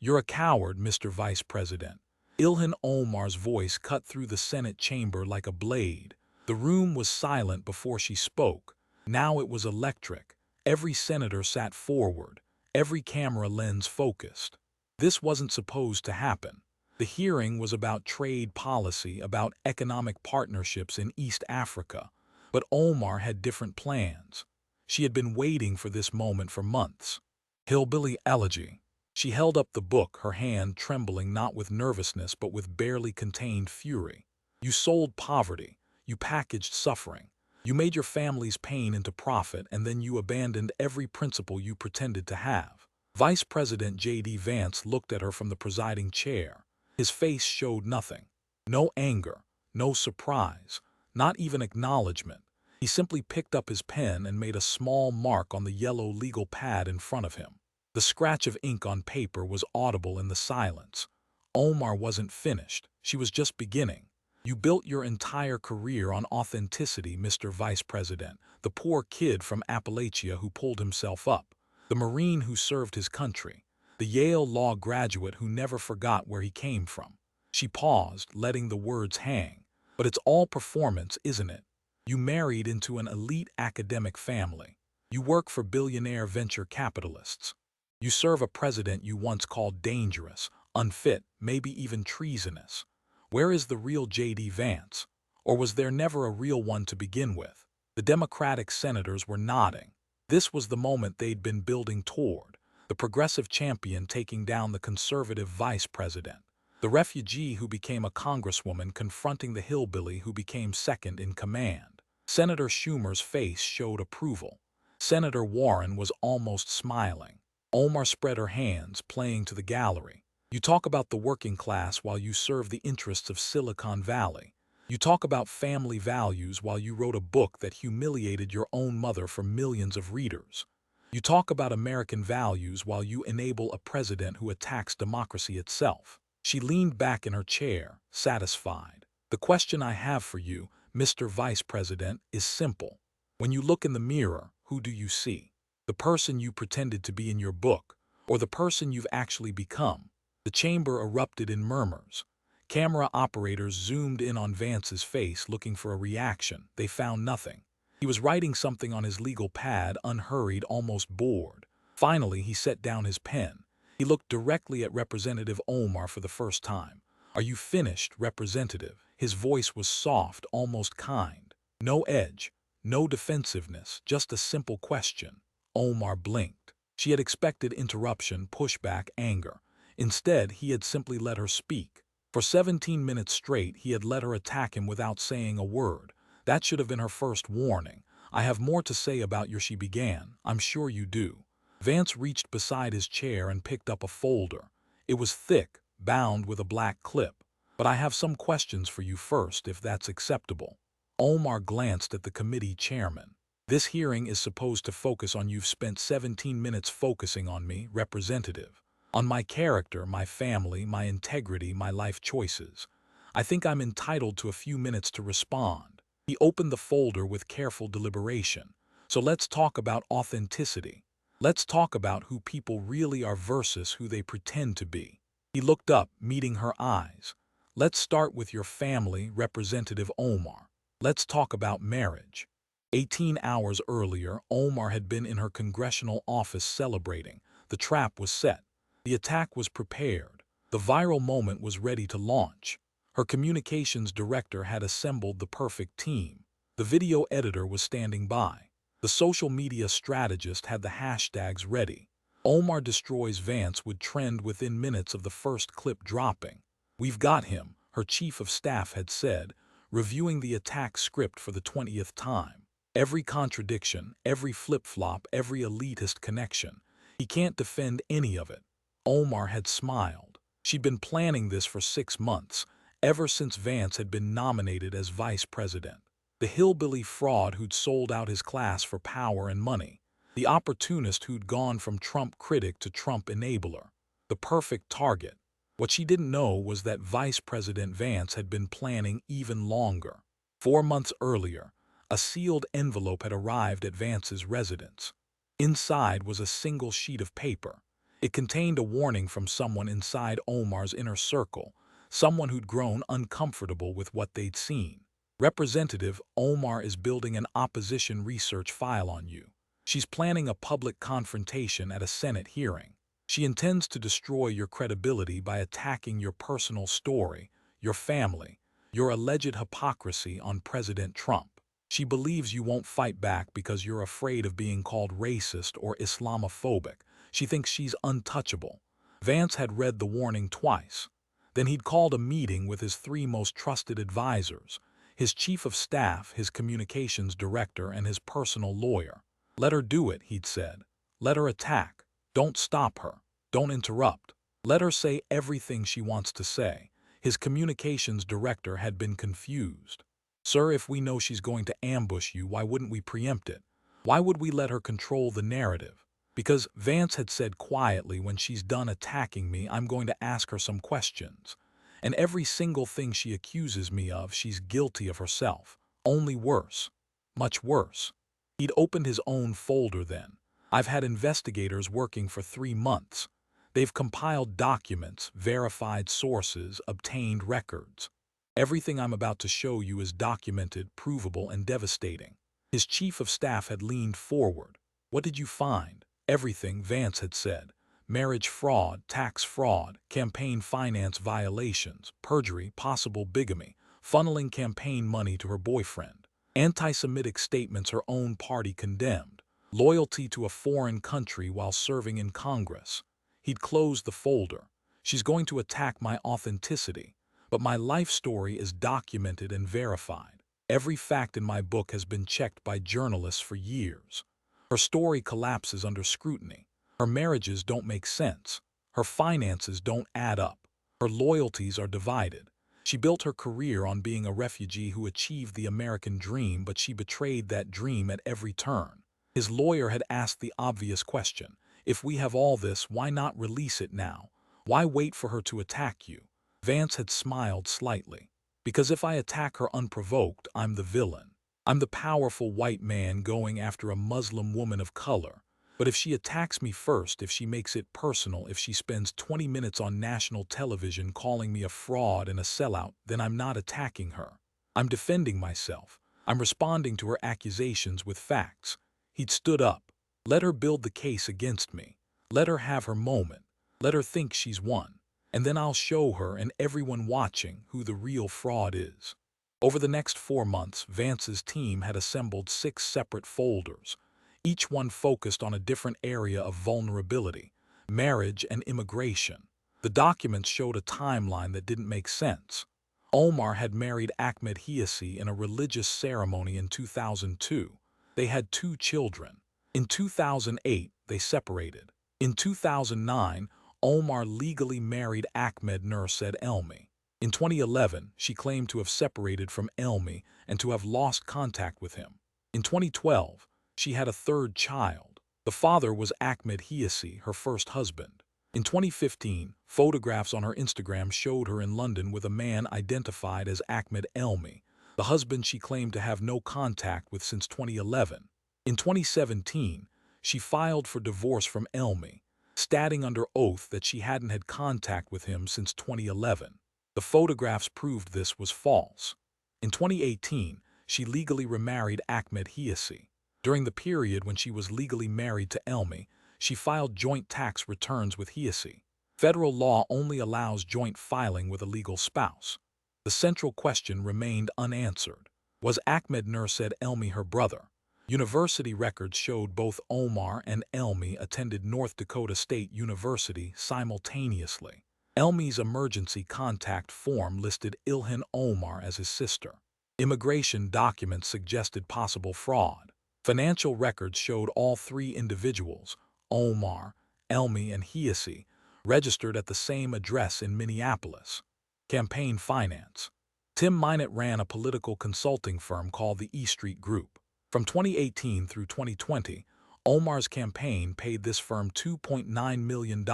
"You're a coward, Mr. Vice President." Ilhan Omar's voice cut through the Senate chamber like a blade. The room was silent before she spoke. Now it was electric. Every senator sat forward, every camera lens focused. This wasn't supposed to happen. The hearing was about trade policy, about economic partnerships in East Africa. But Omar had different plans. She had been waiting for this moment for months. Hillbilly Elegy. She held up the book, her hand trembling not with nervousness but with barely contained fury. "You sold poverty. You packaged suffering. You made your family's pain into profit, and then you abandoned every principle you pretended to have." Vice President J.D. Vance looked at her from the presiding chair. His face showed nothing. No anger, no surprise, not even acknowledgement. He simply picked up his pen and made a small mark on the yellow legal pad in front of him. The scratch of ink on paper was audible in the silence. Omar wasn't finished. She was just beginning. "You built your entire career on authenticity, Mr. Vice President. The poor kid from Appalachia who pulled himself up. The Marine who served his country. The Yale law graduate who never forgot where he came from." She paused, letting the words hang. "But it's all performance, isn't it? You married into an elite academic family. You work for billionaire venture capitalists. You serve a president you once called dangerous, unfit, maybe even treasonous. Where is the real J.D. Vance? Or was there never a real one to begin with?" The Democratic senators were nodding. This was the moment they'd been building toward. The progressive champion taking down the conservative vice president. The refugee who became a congresswoman confronting the hillbilly who became second in command. Senator Schumer's face showed approval. Senator Warren was almost smiling. Omar spread her hands, playing to the gallery. "You talk about the working class while you serve the interests of Silicon Valley. You talk about family values while you wrote a book that humiliated your own mother for millions of readers. You talk about American values while you enable a president who attacks democracy itself." She leaned back in her chair, satisfied. "The question I have for you, Mr. Vice President, is simple. When you look in the mirror, who do you see? The person you pretended to be in your book, or the person you've actually become?" The chamber erupted in murmurs. Camera operators zoomed in on Vance's face, looking for a reaction. They found nothing. He was writing something on his legal pad, unhurried, almost bored. Finally, he set down his pen. He looked directly at Representative Omar for the first time. "Are you finished, Representative?" His voice was soft, almost kind. No edge, no defensiveness, just a simple question. Omar blinked. She had expected interruption, pushback, anger. Instead, he had simply let her speak. For 17 minutes straight, he had let her attack him without saying a word. That should have been her first warning. "I have more to say about you," she began. "I'm sure you do." Vance reached beside his chair and picked up a folder. It was thick, bound with a black clip. "But I have some questions for you first, if that's acceptable." Omar glanced at the committee chairman. "This hearing is supposed to focus on you've spent 17 minutes focusing on me, Representative. On my character, my family, my integrity, my life choices. I think I'm entitled to a few minutes to respond." He opened the folder with careful deliberation. "So let's talk about authenticity. Let's talk about who people really are versus who they pretend to be." He looked up, meeting her eyes. "Let's start with your family, Representative Omar. Let's talk about marriage." 18 hours earlier, Omar had been in her congressional office celebrating. The trap was set. The attack was prepared. The viral moment was ready to launch. Her communications director had assembled the perfect team. The video editor was standing by. The social media strategist had the hashtags ready. "Omar destroys Vance" would trend within minutes of the first clip dropping. "We've got him," her chief of staff had said, reviewing the attack script for the 20th time. Every contradiction, every flip-flop, every elitist connection. He can't defend any of it. Omar had smiled. She'd been planning this for 6 months, ever since Vance had been nominated as vice president. The hillbilly fraud who'd sold out his class for power and money. The opportunist who'd gone from Trump critic to Trump enabler. The perfect target. What she didn't know was that Vice President Vance had been planning even longer. 4 months earlier, a sealed envelope had arrived at Vance's residence. Inside was a single sheet of paper. It contained a warning from someone inside Omar's inner circle, someone who'd grown uncomfortable with what they'd seen. Representative, Omar is building an opposition research file on you. She's planning a public confrontation at a Senate hearing. She intends to destroy your credibility by attacking your personal story, your family, your alleged hypocrisy on President Trump. She believes you won't fight back because you're afraid of being called racist or Islamophobic. She thinks she's untouchable. Vance had read the warning twice. Then he'd called a meeting with his three most trusted advisors, his chief of staff, his communications director, and his personal lawyer. Let her do it, he'd said. Let her attack. Don't stop her. Don't interrupt. Let her say everything she wants to say. His communications director had been confused. Sir, if we know she's going to ambush you, why wouldn't we preempt it? Why would we let her control the narrative? Because Vance had said quietly, when she's done attacking me, I'm going to ask her some questions. And every single thing she accuses me of, she's guilty of herself. Only worse. Much worse. He'd opened his own folder then. I've had investigators working for 3 months. They've compiled documents, verified sources, obtained records. Everything I'm about to show you is documented, provable, and devastating. His chief of staff had leaned forward. What did you find? Everything, Vance had said. Marriage fraud, tax fraud, campaign finance violations, perjury, possible bigamy, funneling campaign money to her boyfriend, anti-Semitic statements her own party condemned, loyalty to a foreign country while serving in Congress. He'd closed the folder. She's going to attack my authenticity, but my life story is documented and verified. Every fact in my book has been checked by journalists for years. Her story collapses under scrutiny. Her marriages don't make sense. Her finances don't add up. Her loyalties are divided. She built her career on being a refugee who achieved the American dream, but she betrayed that dream at every turn. His lawyer had asked the obvious question. If we have all this, why not release it now? Why wait for her to attack you? Vance had smiled slightly. Because if I attack her unprovoked, I'm the villain. I'm the powerful white man going after a Muslim woman of color. But if she attacks me first, if she makes it personal, if she spends 20 minutes on national television calling me a fraud and a sellout, then I'm not attacking her. I'm defending myself. I'm responding to her accusations with facts. He'd stood up. Let her build the case against me. Let her have her moment. Let her think she's won. And then I'll show her and everyone watching who the real fraud is. Over the next 4 months, Vance's team had assembled 6 separate folders, each one focused on a different area of vulnerability, marriage and immigration. The documents showed a timeline that didn't make sense. Omar had married Ahmed Hiasi in a religious ceremony in 2002. They had 2 children. In 2008, they separated. In 2009, Omar legally married Ahmed Nursaid Elmi. In 2011, she claimed to have separated from Elmi and to have lost contact with him. In 2012, she had a 3rd child. The father was Ahmed Hiasi, her first husband. In 2015, photographs on her Instagram showed her in London with a man identified as Ahmed Elmi, the husband she claimed to have no contact with since 2011. In 2017, she filed for divorce from Elmi, stating under oath that she hadn't had contact with him since 2011. The photographs proved this was false. In 2018, she legally remarried Ahmed Hiasi. During the period when she was legally married to Elmi, she filed joint tax returns with Hiasi. Federal law only allows joint filing with a legal spouse. The central question remained unanswered. Was Ahmed Nursaid Elmi her brother? University records showed both Omar and Elmi attended North Dakota State University simultaneously. Elmi's emergency contact form listed Ilhan Omar as his sister. Immigration documents suggested possible fraud. Financial records showed all 3 individuals, Omar, Elmi, and Hiasi, registered at the same address in Minneapolis. Campaign finance. Tim Minot ran a political consulting firm called the E Street Group. From 2018 through 2020, Omar's campaign paid this firm $2.9 million.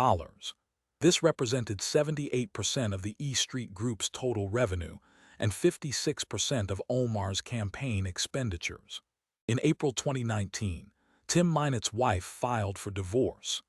This represented 78% of the E Street Group's total revenue and 56% of Omar's campaign expenditures. In April 2019, Tim Minot's wife filed for divorce.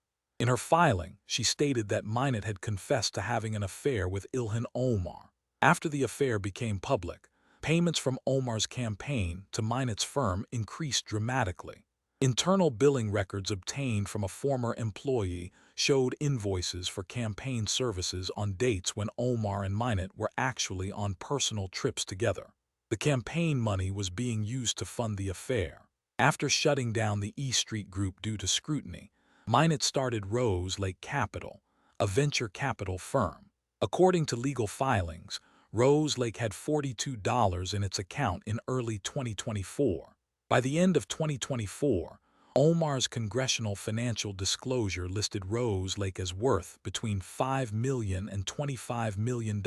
In her filing, she stated that Minot had confessed to having an affair with Ilhan Omar. After the affair became public, payments from Omar's campaign to Minot's firm increased dramatically. Internal billing records obtained from a former employee showed invoices for campaign services on dates when Omar and Minot were actually on personal trips together. The campaign money was being used to fund the affair. After shutting down the E Street Group due to scrutiny, Minot started Rose Lake Capital, a venture capital firm. According to legal filings, Rose Lake had $42 in its account in early 2024. By the end of 2024, Omar's congressional financial disclosure listed Rose Lake as worth between $5 million and $25 million.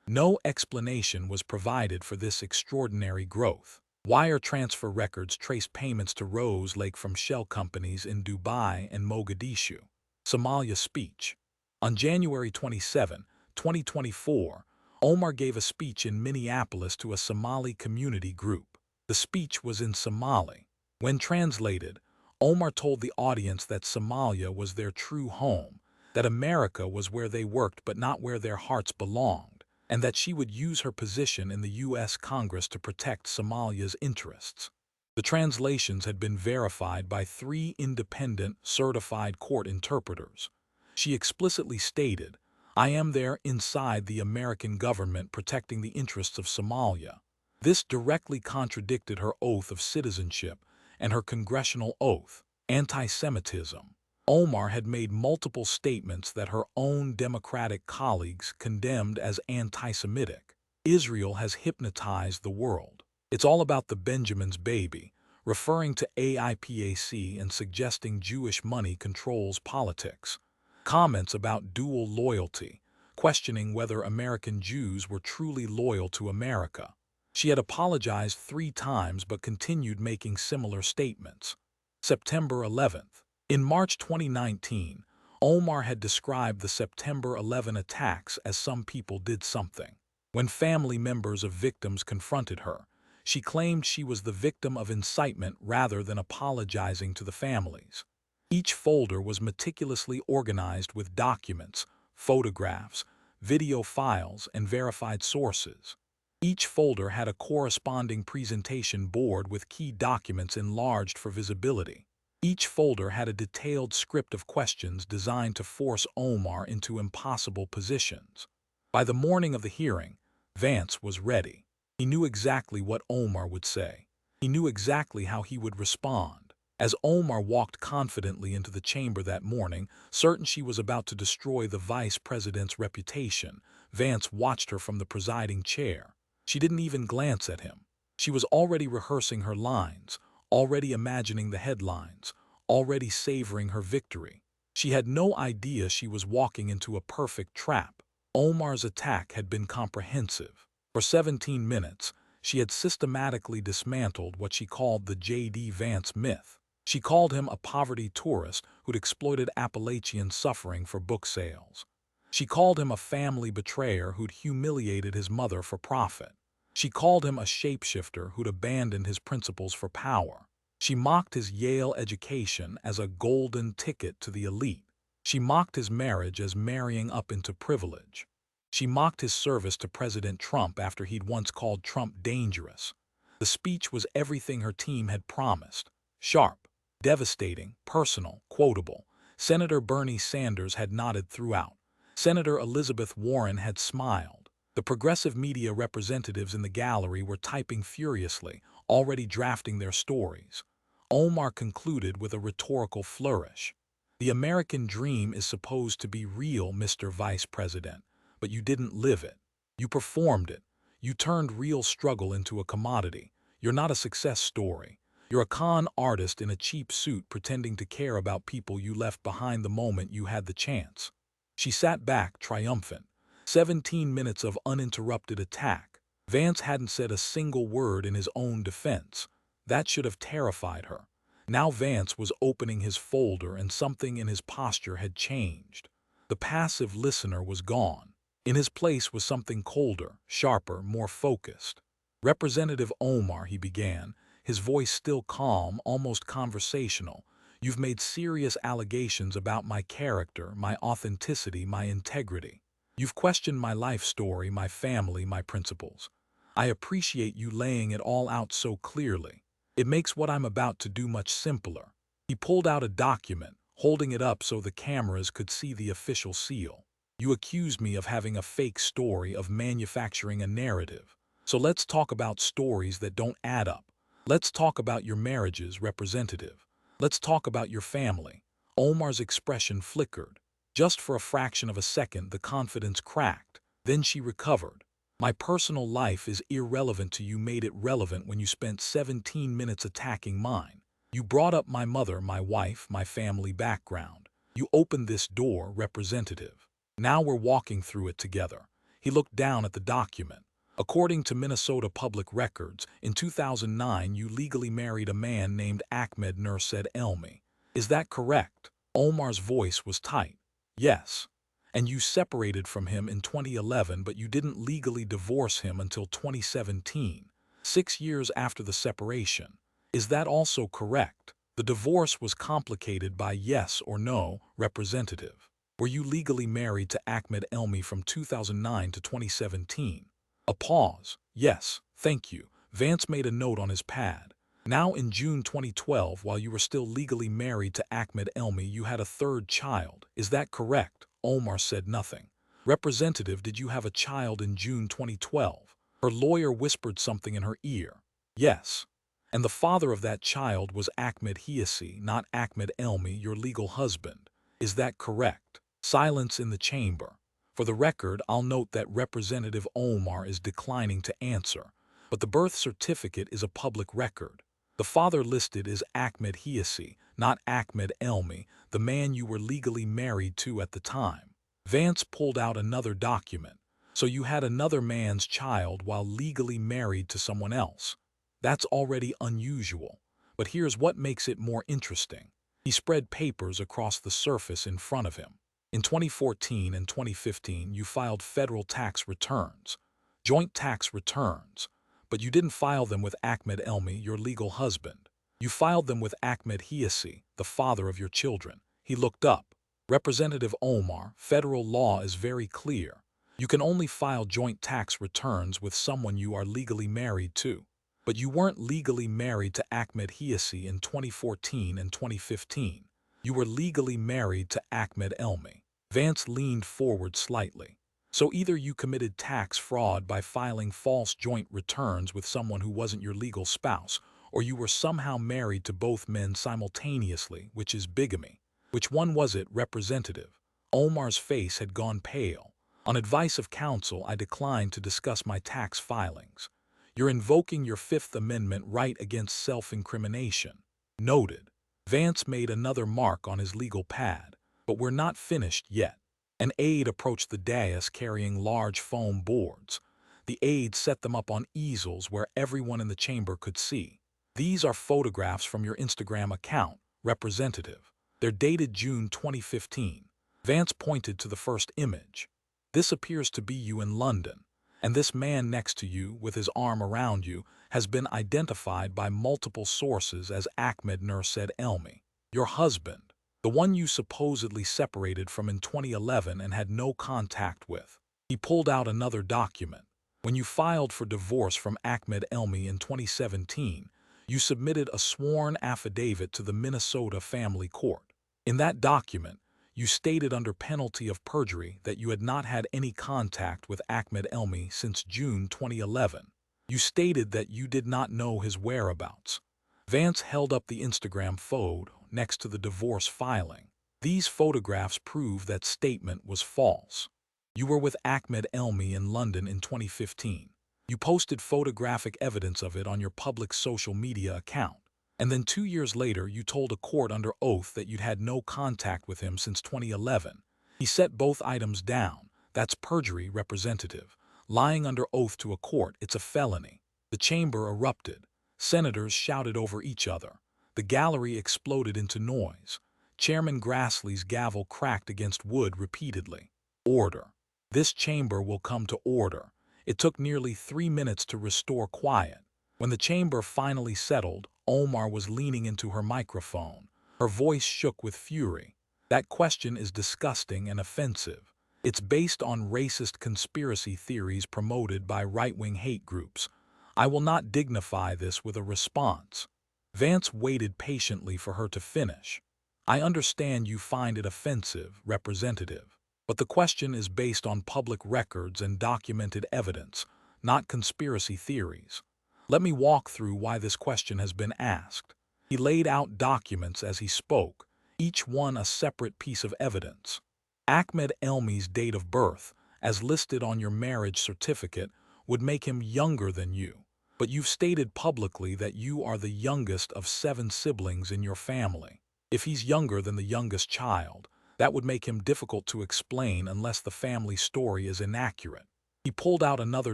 No explanation was provided for this extraordinary growth. Wire transfer records trace payments to Rose Lake from shell companies in Dubai and Mogadishu. Somalia speech. On January 27, 2024, Omar gave a speech in Minneapolis to a Somali community group. The speech was in Somali. When translated, Omar told the audience that Somalia was their true home, that America was where they worked but not where their hearts belonged, and that she would use her position in the U.S. Congress to protect Somalia's interests. The translations had been verified by 3 independent, certified court interpreters. She explicitly stated, "I am there inside the American government protecting the interests of Somalia." This directly contradicted her oath of citizenship and her congressional oath. Anti-Semitism. Omar had made multiple statements that her own Democratic colleagues condemned as anti-Semitic. Israel has hypnotized the world. It's all about the Benjamin's baby, referring to AIPAC and suggesting Jewish money controls politics. Comments about dual loyalty, questioning whether American Jews were truly loyal to America. She had apologized 3 times but continued making similar statements. September 11th. In March 2019, Omar had described the September 11 attacks as "some people did something." When family members of victims confronted her, she claimed she was the victim of incitement rather than apologizing to the families. Each folder was meticulously organized with documents, photographs, video files, and verified sources. Each folder had a corresponding presentation board with key documents enlarged for visibility. Each folder had a detailed script of questions designed to force Omar into impossible positions. By the morning of the hearing, Vance was ready. He knew exactly what Omar would say. He knew exactly how he would respond. As Omar walked confidently into the chamber that morning, certain she was about to destroy the vice president's reputation, Vance watched her from the presiding chair. She didn't even glance at him. She was already rehearsing her lines, already imagining the headlines, already savoring her victory. She had no idea she was walking into a perfect trap. Omar's attack had been comprehensive. For 17 minutes, she had systematically dismantled what she called the J.D. Vance myth. She called him a poverty tourist who'd exploited Appalachian suffering for book sales. She called him a family betrayer who'd humiliated his mother for profit. She called him a shapeshifter who'd abandoned his principles for power. She mocked his Yale education as a golden ticket to the elite. She mocked his marriage as marrying up into privilege. She mocked his service to President Trump after he'd once called Trump dangerous. The speech was everything her team had promised. Sharp, devastating, personal, quotable. Senator Bernie Sanders had nodded throughout. Senator Elizabeth Warren had smiled. The progressive media representatives in the gallery were typing furiously, already drafting their stories. Omar concluded with a rhetorical flourish. "The American dream is supposed to be real, Mr. Vice President, but you didn't live it. You performed it. You turned real struggle into a commodity. You're not a success story. You're a con artist in a cheap suit pretending to care about people you left behind the moment you had the chance." She sat back, triumphant. 17 minutes of uninterrupted attack. Vance hadn't said a single word in his own defense. That should have terrified her. Now Vance was opening his folder and something in his posture had changed. The passive listener was gone. In his place was something colder, sharper, more focused. "Representative Omar," he began, his voice still calm, almost conversational, You've made serious allegations about my character, my authenticity, my integrity. You've questioned my life story, my family, my principles. I appreciate you laying it all out so clearly. It makes what I'm about to do much simpler." He pulled out a document, holding it up so the cameras could see the official seal. "You accused me of having a fake story, of manufacturing a narrative. So let's talk about stories that don't add up. Let's talk about your marriages, Representative. Let's talk about your family." Omar's expression flickered. Just for a fraction of a second, the confidence cracked. Then she recovered. "My personal life is irrelevant to you. Made it relevant when you spent 17 minutes attacking mine. You brought up my mother, my wife, my family background. You opened this door, Representative. Now we're walking through it together." He looked down at the document. "According to Minnesota public records, in 2009 you legally married a man named Ahmed Nursaid Elmi. Is that correct?" Omar's voice was tight. "Yes. And you separated from him in 2011, but you didn't legally divorce him until 2017, 6 years after the separation. Is that also correct? The divorce was complicated by yes or no, Representative. Were you legally married to Ahmed Elmi from 2009 to 2017? A pause. "Yes, thank you." Vance made a note on his pad. "Now in June 2012, while you were still legally married to Ahmed Elmi, you had a third child. Is that correct?" Omar said nothing. "Representative, did you have a child in June 2012? Her lawyer whispered something in her ear. "Yes. And the father of that child was Ahmed Hiasi, not Ahmed Elmi, your legal husband. Is that correct?" Silence in the chamber. For the record, I'll note that Representative Omar is declining to answer, but the birth certificate is a public record. The father listed is Ahmed Hiasi, not Ahmed Elmi, the man you were legally married to at the time. Vance pulled out another document. "So you had another man's child while legally married to someone else. That's already unusual. But here's what makes it more interesting." He spread papers across the surface in front of him. "In 2014 and 2015, you filed federal tax returns, joint tax returns, but you didn't file them with Ahmed Elmi, your legal husband. You filed them with Ahmed Hiasi, the father of your children." He looked up. "Representative Omar, federal law is very clear. You can only file joint tax returns with someone you are legally married to. But you weren't legally married to Ahmed Hiasi in 2014 and 2015. You were legally married to Ahmed Elmi." Vance leaned forward slightly. "So either you committed tax fraud by filing false joint returns with someone who wasn't your legal spouse, or you were somehow married to both men simultaneously, which is bigamy. Which one was it, Representative?" Omar's face had gone pale. "On advice of counsel, I declined to discuss my tax filings." "You're invoking your Fifth Amendment right against self-incrimination." Noted. Vance made another mark on his legal pad. "But we're not finished yet." An aide approached the dais carrying large foam boards. The aide set them up on easels where everyone in the chamber could see. "These are photographs from your Instagram account, Representative. They're dated June 2015. Vance pointed to the first image. "This appears to be you in London. And this man next to you, with his arm around you, has been identified by multiple sources as Ahmed Nursaid Elmi, your husband, the one you supposedly separated from in 2011 and had no contact with." He pulled out another document. "When you filed for divorce from Ahmed Elmi in 2017, you submitted a sworn affidavit to the Minnesota Family Court. In that document, you stated under penalty of perjury that you had not had any contact with Ahmed Elmi since June 2011. You stated that you did not know his whereabouts." Vance held up the Instagram photo next to the divorce filing. "These photographs prove that statement was false. You were with Ahmed Elmi in London in 2015. You posted photographic evidence of it on your public social media account. And then 2 years later, you told a court under oath that you'd had no contact with him since 2011. He set both items down. That's perjury, Representative. Lying under oath to a court, it's a felony." The chamber erupted. Senators shouted over each other. The gallery exploded into noise. Chairman Grassley's gavel cracked against wood repeatedly. "Order. This chamber will come to order." It took nearly 3 minutes to restore quiet. When the chamber finally settled, Omar was leaning into her microphone. Her voice shook with fury. That question is disgusting and offensive. It's based on racist conspiracy theories promoted by right-wing hate groups. I will not dignify this with a response. Vance waited patiently for her to finish. I understand you find it offensive, Representative, but the question is based on public records and documented evidence, not conspiracy theories. Let me walk through why this question has been asked. He laid out documents as he spoke, each one a separate piece of evidence. Ahmed Elmi's date of birth, as listed on your marriage certificate, would make him younger than you. But you've stated publicly that you are the youngest of 7 siblings in your family. If he's younger than the youngest child, that would make him difficult to explain unless the family story is inaccurate. He pulled out another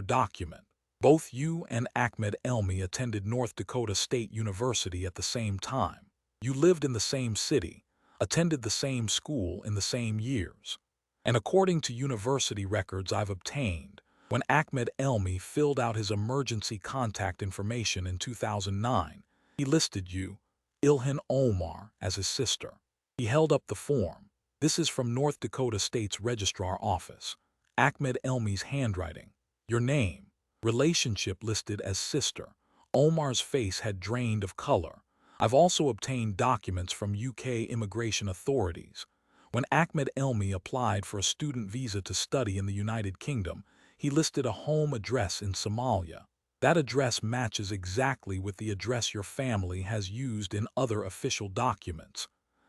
document. Both you and Ahmed Elmi attended North Dakota State University at the same time. You lived in the same city, attended the same school in the same years. And according to university records I've obtained, when Ahmed Elmi filled out his emergency contact information in 2009, he listed you, Ilhan Omar, as his sister. He held up the form. This is from North Dakota State's Registrar Office. Ahmed Elmi's handwriting. Your name. Relationship listed as sister. Omar's face had drained of color. I've also obtained documents from UK immigration authorities. When Ahmed Elmi applied for a student visa to study in the United Kingdom, he listed a home address in Somalia. That address matches exactly with the address your family has used in other official documents.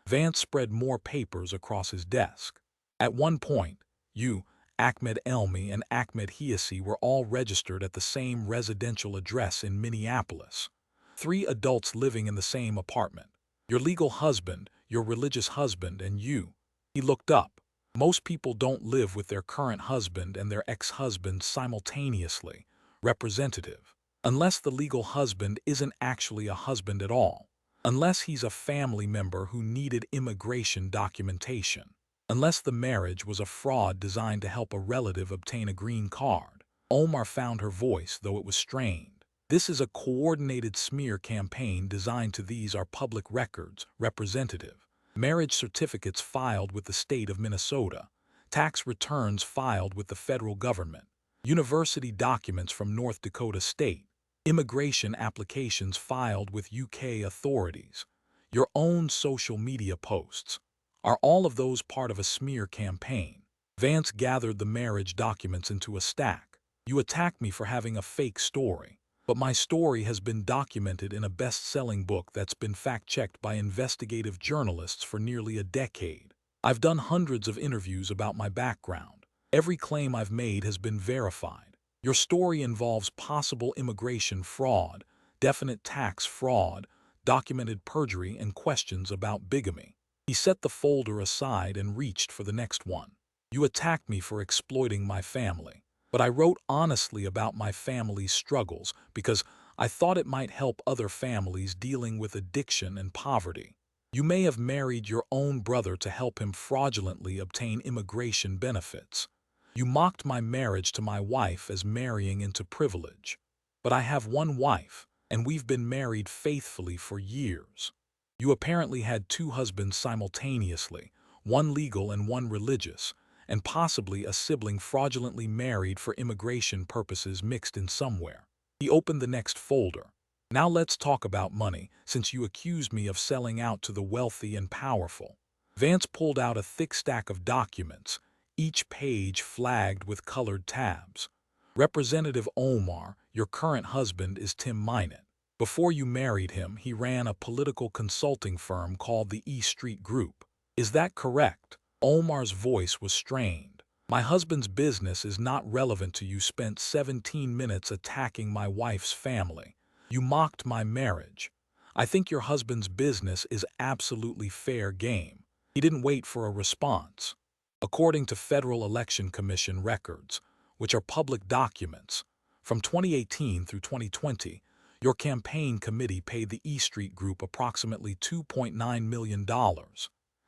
Vance spread more papers across his desk. At one point, you, Ahmed Elmi and Ahmed Hiasi were all registered at the same residential address in Minneapolis. 3 adults living in the same apartment. Your legal husband, your religious husband, and you. He looked up. Most people don't live with their current husband and their ex-husband simultaneously, Representative. Unless the legal husband isn't actually a husband at all. Unless he's a family member who needed immigration documentation. Unless the marriage was a fraud designed to help a relative obtain a green card. Omar found her voice, though it was strained. This is a coordinated smear campaign designed to these are public records, Representative. Marriage certificates filed with the state of Minnesota. Tax returns filed with the federal government. University documents from North Dakota State. Immigration applications filed with UK authorities. Your own social media posts. Are all of those part of a smear campaign? Vance gathered the marriage documents into a stack. You attack me for having a fake story. But my story has been documented in a best-selling book that's been fact-checked by investigative journalists for nearly a decade. I've done hundreds of interviews about my background. Every claim I've made has been verified. Your story involves possible immigration fraud, definite tax fraud, documented perjury, and questions about bigamy. He set the folder aside and reached for the next one. You attacked me for exploiting my family. But I wrote honestly about my family's struggles because I thought it might help other families dealing with addiction and poverty. You may have married your own brother to help him fraudulently obtain immigration benefits. You mocked my marriage to my wife as marrying into privilege. But I have one wife, and we've been married faithfully for years. You apparently had 2 husbands simultaneously, one legal and one religious, and possibly a sibling fraudulently married for immigration purposes mixed in somewhere. He opened the next folder. Now let's talk about money, since you accused me of selling out to the wealthy and powerful. Vance pulled out a thick stack of documents, each page flagged with colored tabs. Representative Omar, your current husband is Tim Minot. Before you married him, he ran a political consulting firm called the E Street Group. Is that correct? Omar's voice was strained. My husband's business is not relevant to you. Spent 17 minutes attacking my wife's family. You mocked my marriage. I think your husband's business is absolutely fair game. He didn't wait for a response. According to Federal Election Commission records, which are public documents, from 2018 through 2020, your campaign committee paid the E Street Group approximately $2.9 million.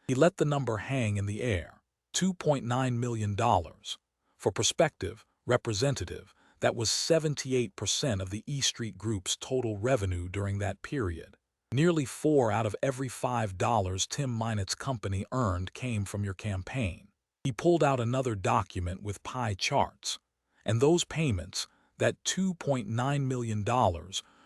He let the number hang in the air. $2.9 million. For perspective, Representative, that was 78% of the E Street Group's total revenue during that period. Nearly 4 out of every $5 Tim Minnett's company earned came from your campaign. He pulled out another document with pie charts. And those payments, that $2.9 million,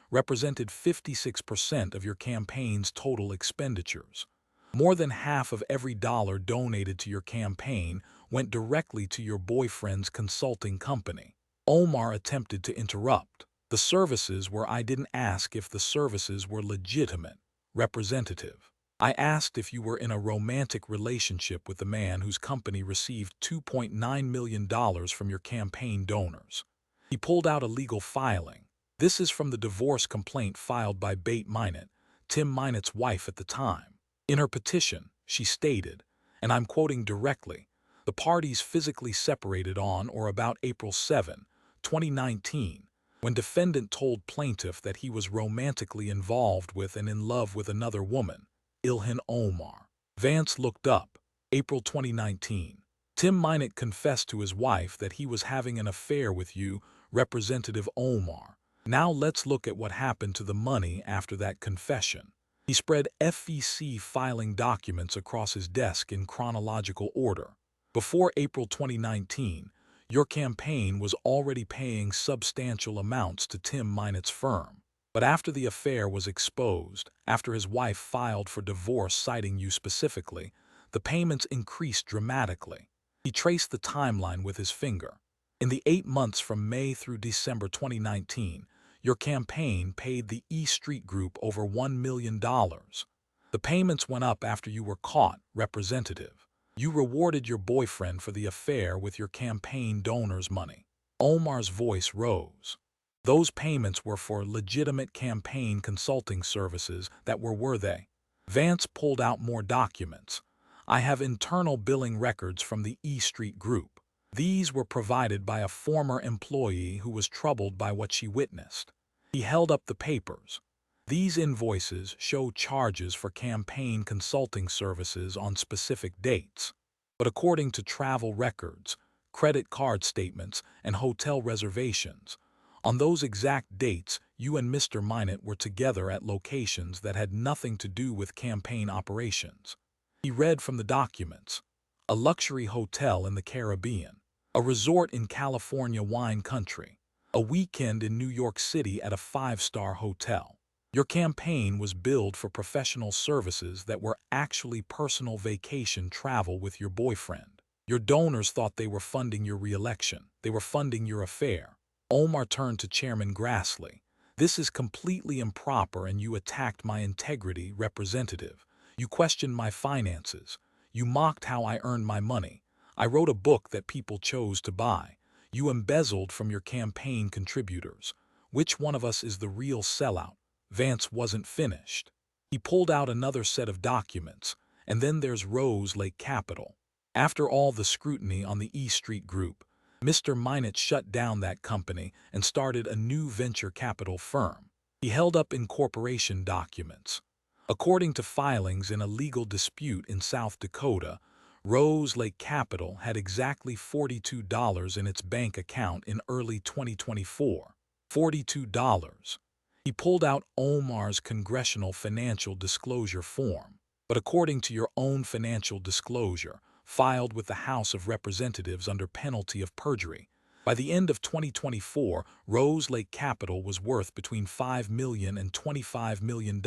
represented 56% of your campaign's total expenditures. More than half of every dollar donated to your campaign went directly to your boyfriend's consulting company. Omar attempted to interrupt. The services where I didn't ask if the services were legitimate, representative. I asked if you were in a romantic relationship with the man whose company received $2.9 million from your campaign donors. He pulled out a legal filing. This is from the divorce complaint filed by Bate Minette, Tim Minnett's wife at the time. In her petition, she stated, and I'm quoting directly, the parties physically separated on or about April 7, 2019, when defendant told plaintiff that he was romantically involved with and in love with another woman, Ilhan Omar. Vance looked up. April 2019. Tim Minette confessed to his wife that he was having an affair with you, Representative Omar. Now let's look at what happened to the money after that confession. He spread FEC filing documents across his desk in chronological order. Before April 2019, your campaign was already paying substantial amounts to Tim Minnett's firm. But after the affair was exposed, after his wife filed for divorce citing you specifically, the payments increased dramatically. He traced the timeline with his finger. In the 8 months from May through December 2019, your campaign paid the E Street Group over $1 million. The payments went up after you were caught, Representative. You rewarded your boyfriend for the affair with your campaign donors' money. Omar's voice rose. Those payments were for legitimate campaign consulting services that were they? Vance pulled out more documents. I have internal billing records from the E Street Group. These were provided by a former employee who was troubled by what she witnessed. He held up the papers. These invoices show charges for campaign consulting services on specific dates. But according to travel records, credit card statements, and hotel reservations, on those exact dates, you and Mr. Minette were together at locations that had nothing to do with campaign operations. He read from the documents. A luxury hotel in the Caribbean, a resort in California wine country, a weekend in New York City at a 5-star hotel. Your campaign was billed for professional services that were actually personal vacation travel with your boyfriend. Your donors thought they were funding your re-election. They were funding your affair. Omar turned to Chairman Grassley. This is completely improper and you attacked my integrity, Representative. You questioned my finances. You mocked how I earned my money. I wrote a book that people chose to buy. You embezzled from your campaign contributors. Which one of us is the real sellout? Vance wasn't finished. He pulled out another set of documents, and then there's Rose Lake Capital. After all the scrutiny on the E Street Group, Mr. Minette shut down that company and started a new venture capital firm. He held up incorporation documents. According to filings in a legal dispute in South Dakota, Rose Lake Capital had exactly $42 in its bank account in early 2024. $42. He pulled out Omar's Congressional Financial Disclosure Form. But according to your own financial disclosure, filed with the House of Representatives under penalty of perjury, by the end of 2024, Rose Lake Capital was worth between $5 million and $25 million.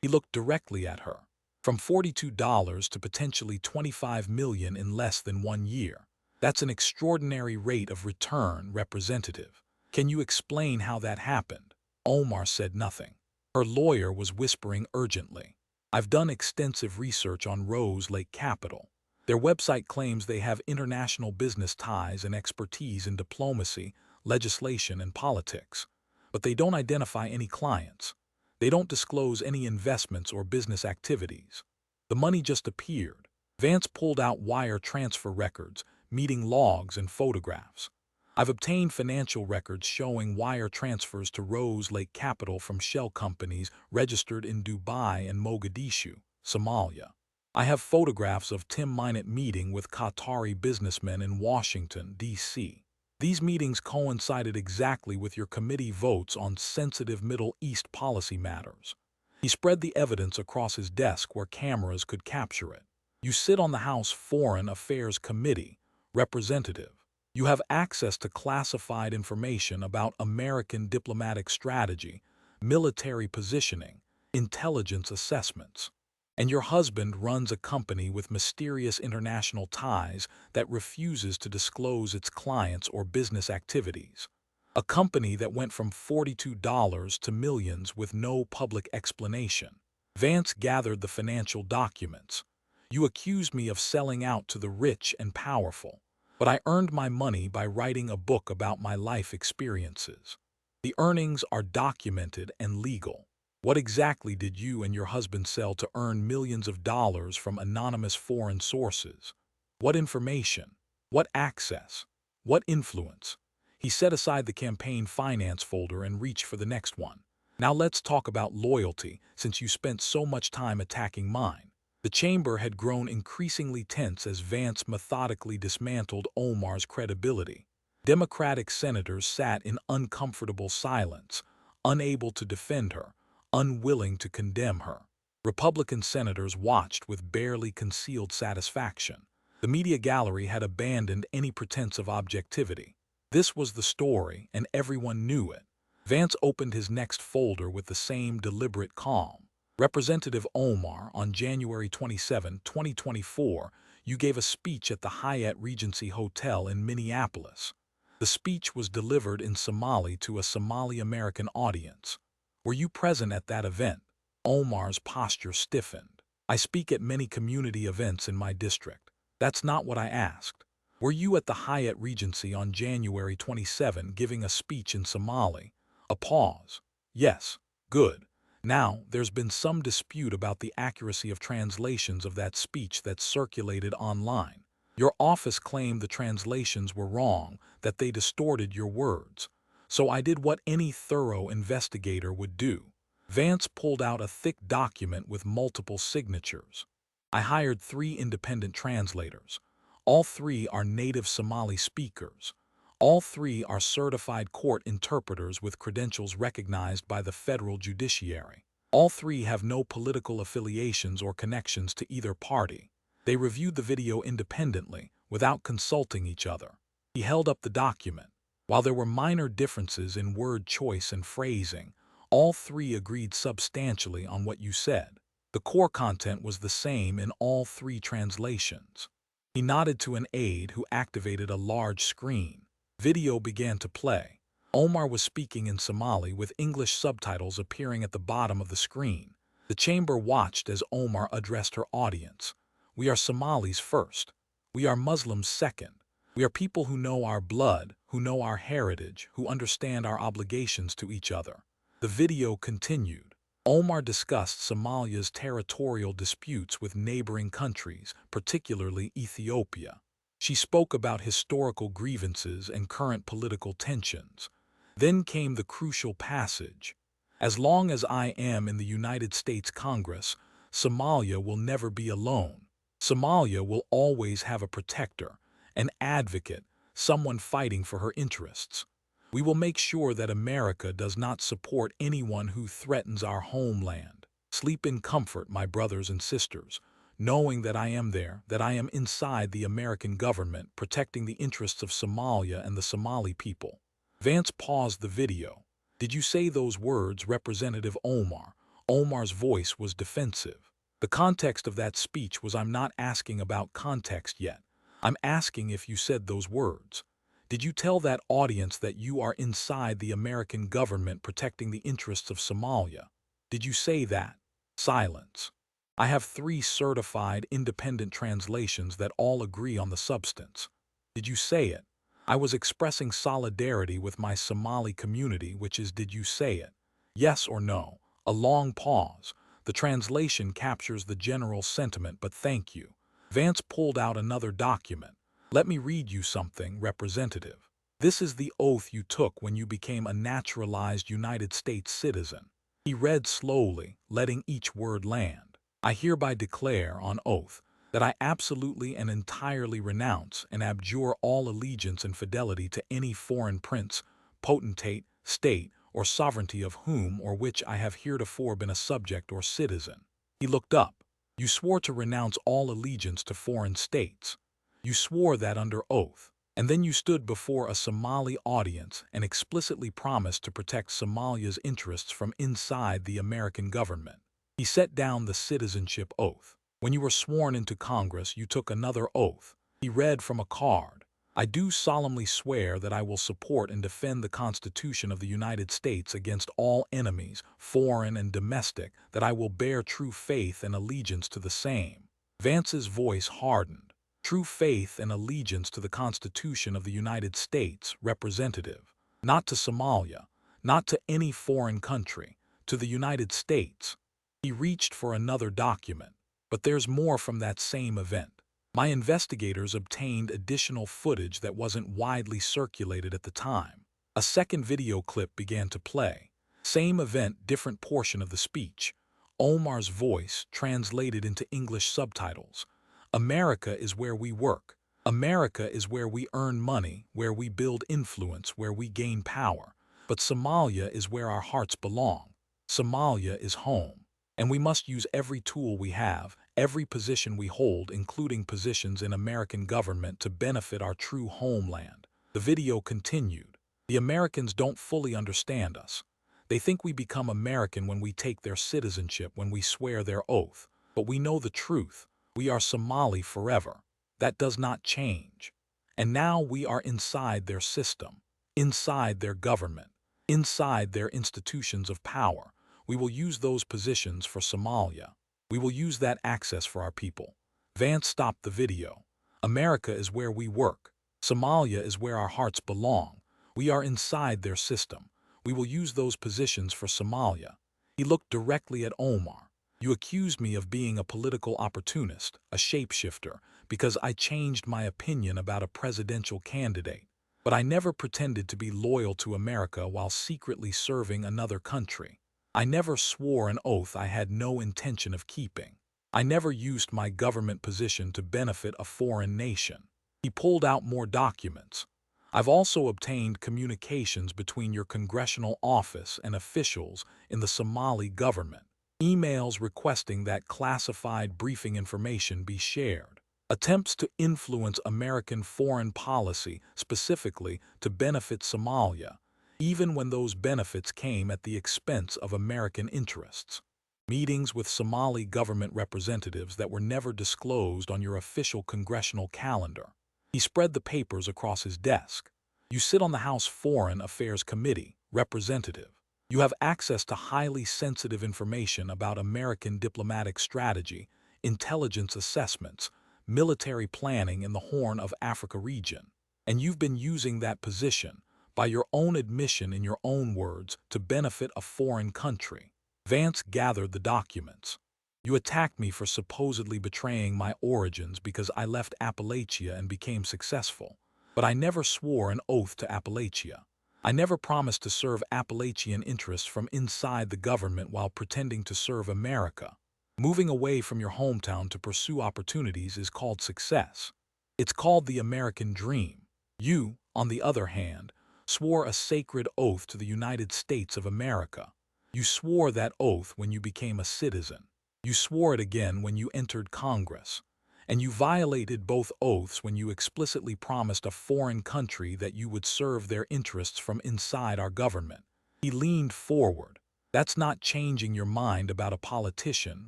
He looked directly at her. From $42 to potentially $25 million in less than 1 year. That's an extraordinary rate of return, Representative. Can you explain how that happened? Omar said nothing. Her lawyer was whispering urgently. I've done extensive research on Rose Lake Capital. Their website claims they have international business ties and expertise in diplomacy, legislation, and politics. But they don't identify any clients. They don't disclose any investments or business activities. The money just appeared. Vance pulled out wire transfer records, meeting logs, and photographs. I've obtained financial records showing wire transfers to Rose Lake Capital from shell companies registered in Dubai and Mogadishu, Somalia. I have photographs of Tim Minette meeting with Qatari businessmen in Washington, D.C. These meetings coincided exactly with your committee votes on sensitive Middle East policy matters. He spread the evidence across his desk where cameras could capture it. You sit on the House Foreign Affairs Committee, representative. You have access to classified information about American diplomatic strategy, military positioning, intelligence assessments. And your husband runs a company with mysterious international ties that refuses to disclose its clients or business activities. A company that went from $42 to millions with no public explanation. Vance gathered the financial documents. You accused me of selling out to the rich and powerful, but I earned my money by writing a book about my life experiences. The earnings are documented and legal. What exactly did you and your husband sell to earn millions of dollars from anonymous foreign sources? What information? What access? What influence? He set aside the campaign finance folder and reached for the next one. Now let's talk about loyalty, since you spent so much time attacking mine. The chamber had grown increasingly tense as Vance methodically dismantled Omar's credibility. Democratic senators sat in uncomfortable silence, unable to defend her, unwilling to condemn her. Republican senators watched with barely concealed satisfaction. The media gallery had abandoned any pretense of objectivity. This was the story, and everyone knew it. Vance opened his next folder with the same deliberate calm. Representative Omar, on January 27, 2024, you gave a speech at the Hyatt Regency Hotel in Minneapolis. The speech was delivered in Somali to a Somali-American audience. Were you present at that event? Omar's posture stiffened. I speak at many community events in my district. That's not what I asked. Were you at the Hyatt Regency on January 27 giving a speech in Somali? A pause. Yes. Good. Now, there's been some dispute about the accuracy of translations of that speech that circulated online. Your office claimed the translations were wrong, that they distorted your words. So I did what any thorough investigator would do. Vance pulled out a thick document with multiple signatures. I hired 3 independent translators. All 3 are native Somali speakers. All 3 are certified court interpreters with credentials recognized by the federal judiciary. All 3 have no political affiliations or connections to either party. They reviewed the video independently, without consulting each other. He held up the document. While there were minor differences in word choice and phrasing, all 3 agreed substantially on what you said. The core content was the same in all 3 translations. He nodded to an aide who activated a large screen. Video began to play. Omar was speaking in Somali with English subtitles appearing at the bottom of the screen. The chamber watched as Omar addressed her audience. We are Somalis first. We are Muslims second. We are people who know our blood, who know our heritage, who understand our obligations to each other. The video continued. Omar discussed Somalia's territorial disputes with neighboring countries, particularly Ethiopia. She spoke about historical grievances and current political tensions. Then came the crucial passage. As long as I am in the United States Congress, Somalia will never be alone. Somalia will always have a protector, an advocate, someone fighting for her interests. We will make sure that America does not support anyone who threatens our homeland. Sleep in comfort, my brothers and sisters, knowing that I am there, that I am inside the American government, protecting the interests of Somalia and the Somali people. Vance paused the video. Did you say those words, Representative Omar? Omar's voice was defensive. The context of that speech was, I'm not asking about context yet. I'm asking if you said those words. Did you tell that audience that you are inside the American government protecting the interests of Somalia? Did you say that? Silence. I have 3 certified independent translations that all agree on the substance. Did you say it? I was expressing solidarity with my Somali community, which is, did you say it? Yes or no? A long pause. The translation captures the general sentiment, but thank you. Vance pulled out another document. Let me read you something, Representative. This is the oath you took when you became a naturalized United States citizen. He read slowly, letting each word land. I hereby declare on oath that I absolutely and entirely renounce and abjure all allegiance and fidelity to any foreign prince, potentate, state, or or sovereignty of whom or which I have heretofore been a subject or citizen. He looked up. You swore to renounce all allegiance to foreign states. You swore that under oath. And then you stood before a Somali audience and explicitly promised to protect Somalia's interests from inside the American government. He set down the citizenship oath. When you were sworn into Congress, you took another oath. He read from a card. I do solemnly swear that I will support and defend the Constitution of the United States against all enemies, foreign and domestic, that I will bear true faith and allegiance to the same. Vance's voice hardened. True faith and allegiance to the Constitution of the United States, Representative. Not to Somalia, not to any foreign country, to the United States. He reached for another document. But there's more from that same event. My investigators obtained additional footage that wasn't widely circulated at the time. A second video clip began to play. Same event, different portion of the speech. Omar's voice translated into English subtitles. America is where we work. America is where we earn money, where we build influence, where we gain power. But Somalia is where our hearts belong. Somalia is home. And we must use every tool we have, every position we hold, including positions in American government, to benefit our true homeland. The video continued. The Americans don't fully understand us. They think we become American when we take their citizenship, when we swear their oath. But we know the truth. We are Somali forever. That does not change. And now we are inside their system, inside their government, inside their institutions of power. We will use those positions for Somalia. We will use that access for our people. Vance stopped the video. America is where we work. Somalia is where our hearts belong. We are inside their system. We will use those positions for Somalia. He looked directly at Omar. You accused me of being a political opportunist, a shapeshifter, because I changed my opinion about a presidential candidate. But I never pretended to be loyal to America while secretly serving another country. I never swore an oath I had no intention of keeping. I never used my government position to benefit a foreign nation. He pulled out more documents. I've also obtained communications between your congressional office and officials in the Somali government. Emails requesting that classified briefing information be shared. Attempts to influence American foreign policy, specifically to benefit Somalia, even when those benefits came at the expense of American interests. Meetings with Somali government representatives that were never disclosed on your official congressional calendar. He spread the papers across his desk. You sit on the House Foreign Affairs Committee, Representative. You have access to highly sensitive information about American diplomatic strategy, intelligence assessments, military planning in the Horn of Africa region. And you've been using that position, by your own admission in your own words, to benefit a foreign country. Vance gathered the documents. You attacked me for supposedly betraying my origins because I left Appalachia and became successful. But I never swore an oath to Appalachia. I never promised to serve Appalachian interests from inside the government while pretending to serve America. Moving away from your hometown to pursue opportunities is called success. It's called the American dream. You, on the other hand, swore a sacred oath to the United States of America. You swore that oath when you became a citizen. You swore it again when you entered Congress. And you violated both oaths when you explicitly promised a foreign country that you would serve their interests from inside our government. He leaned forward. That's not changing your mind about a politician,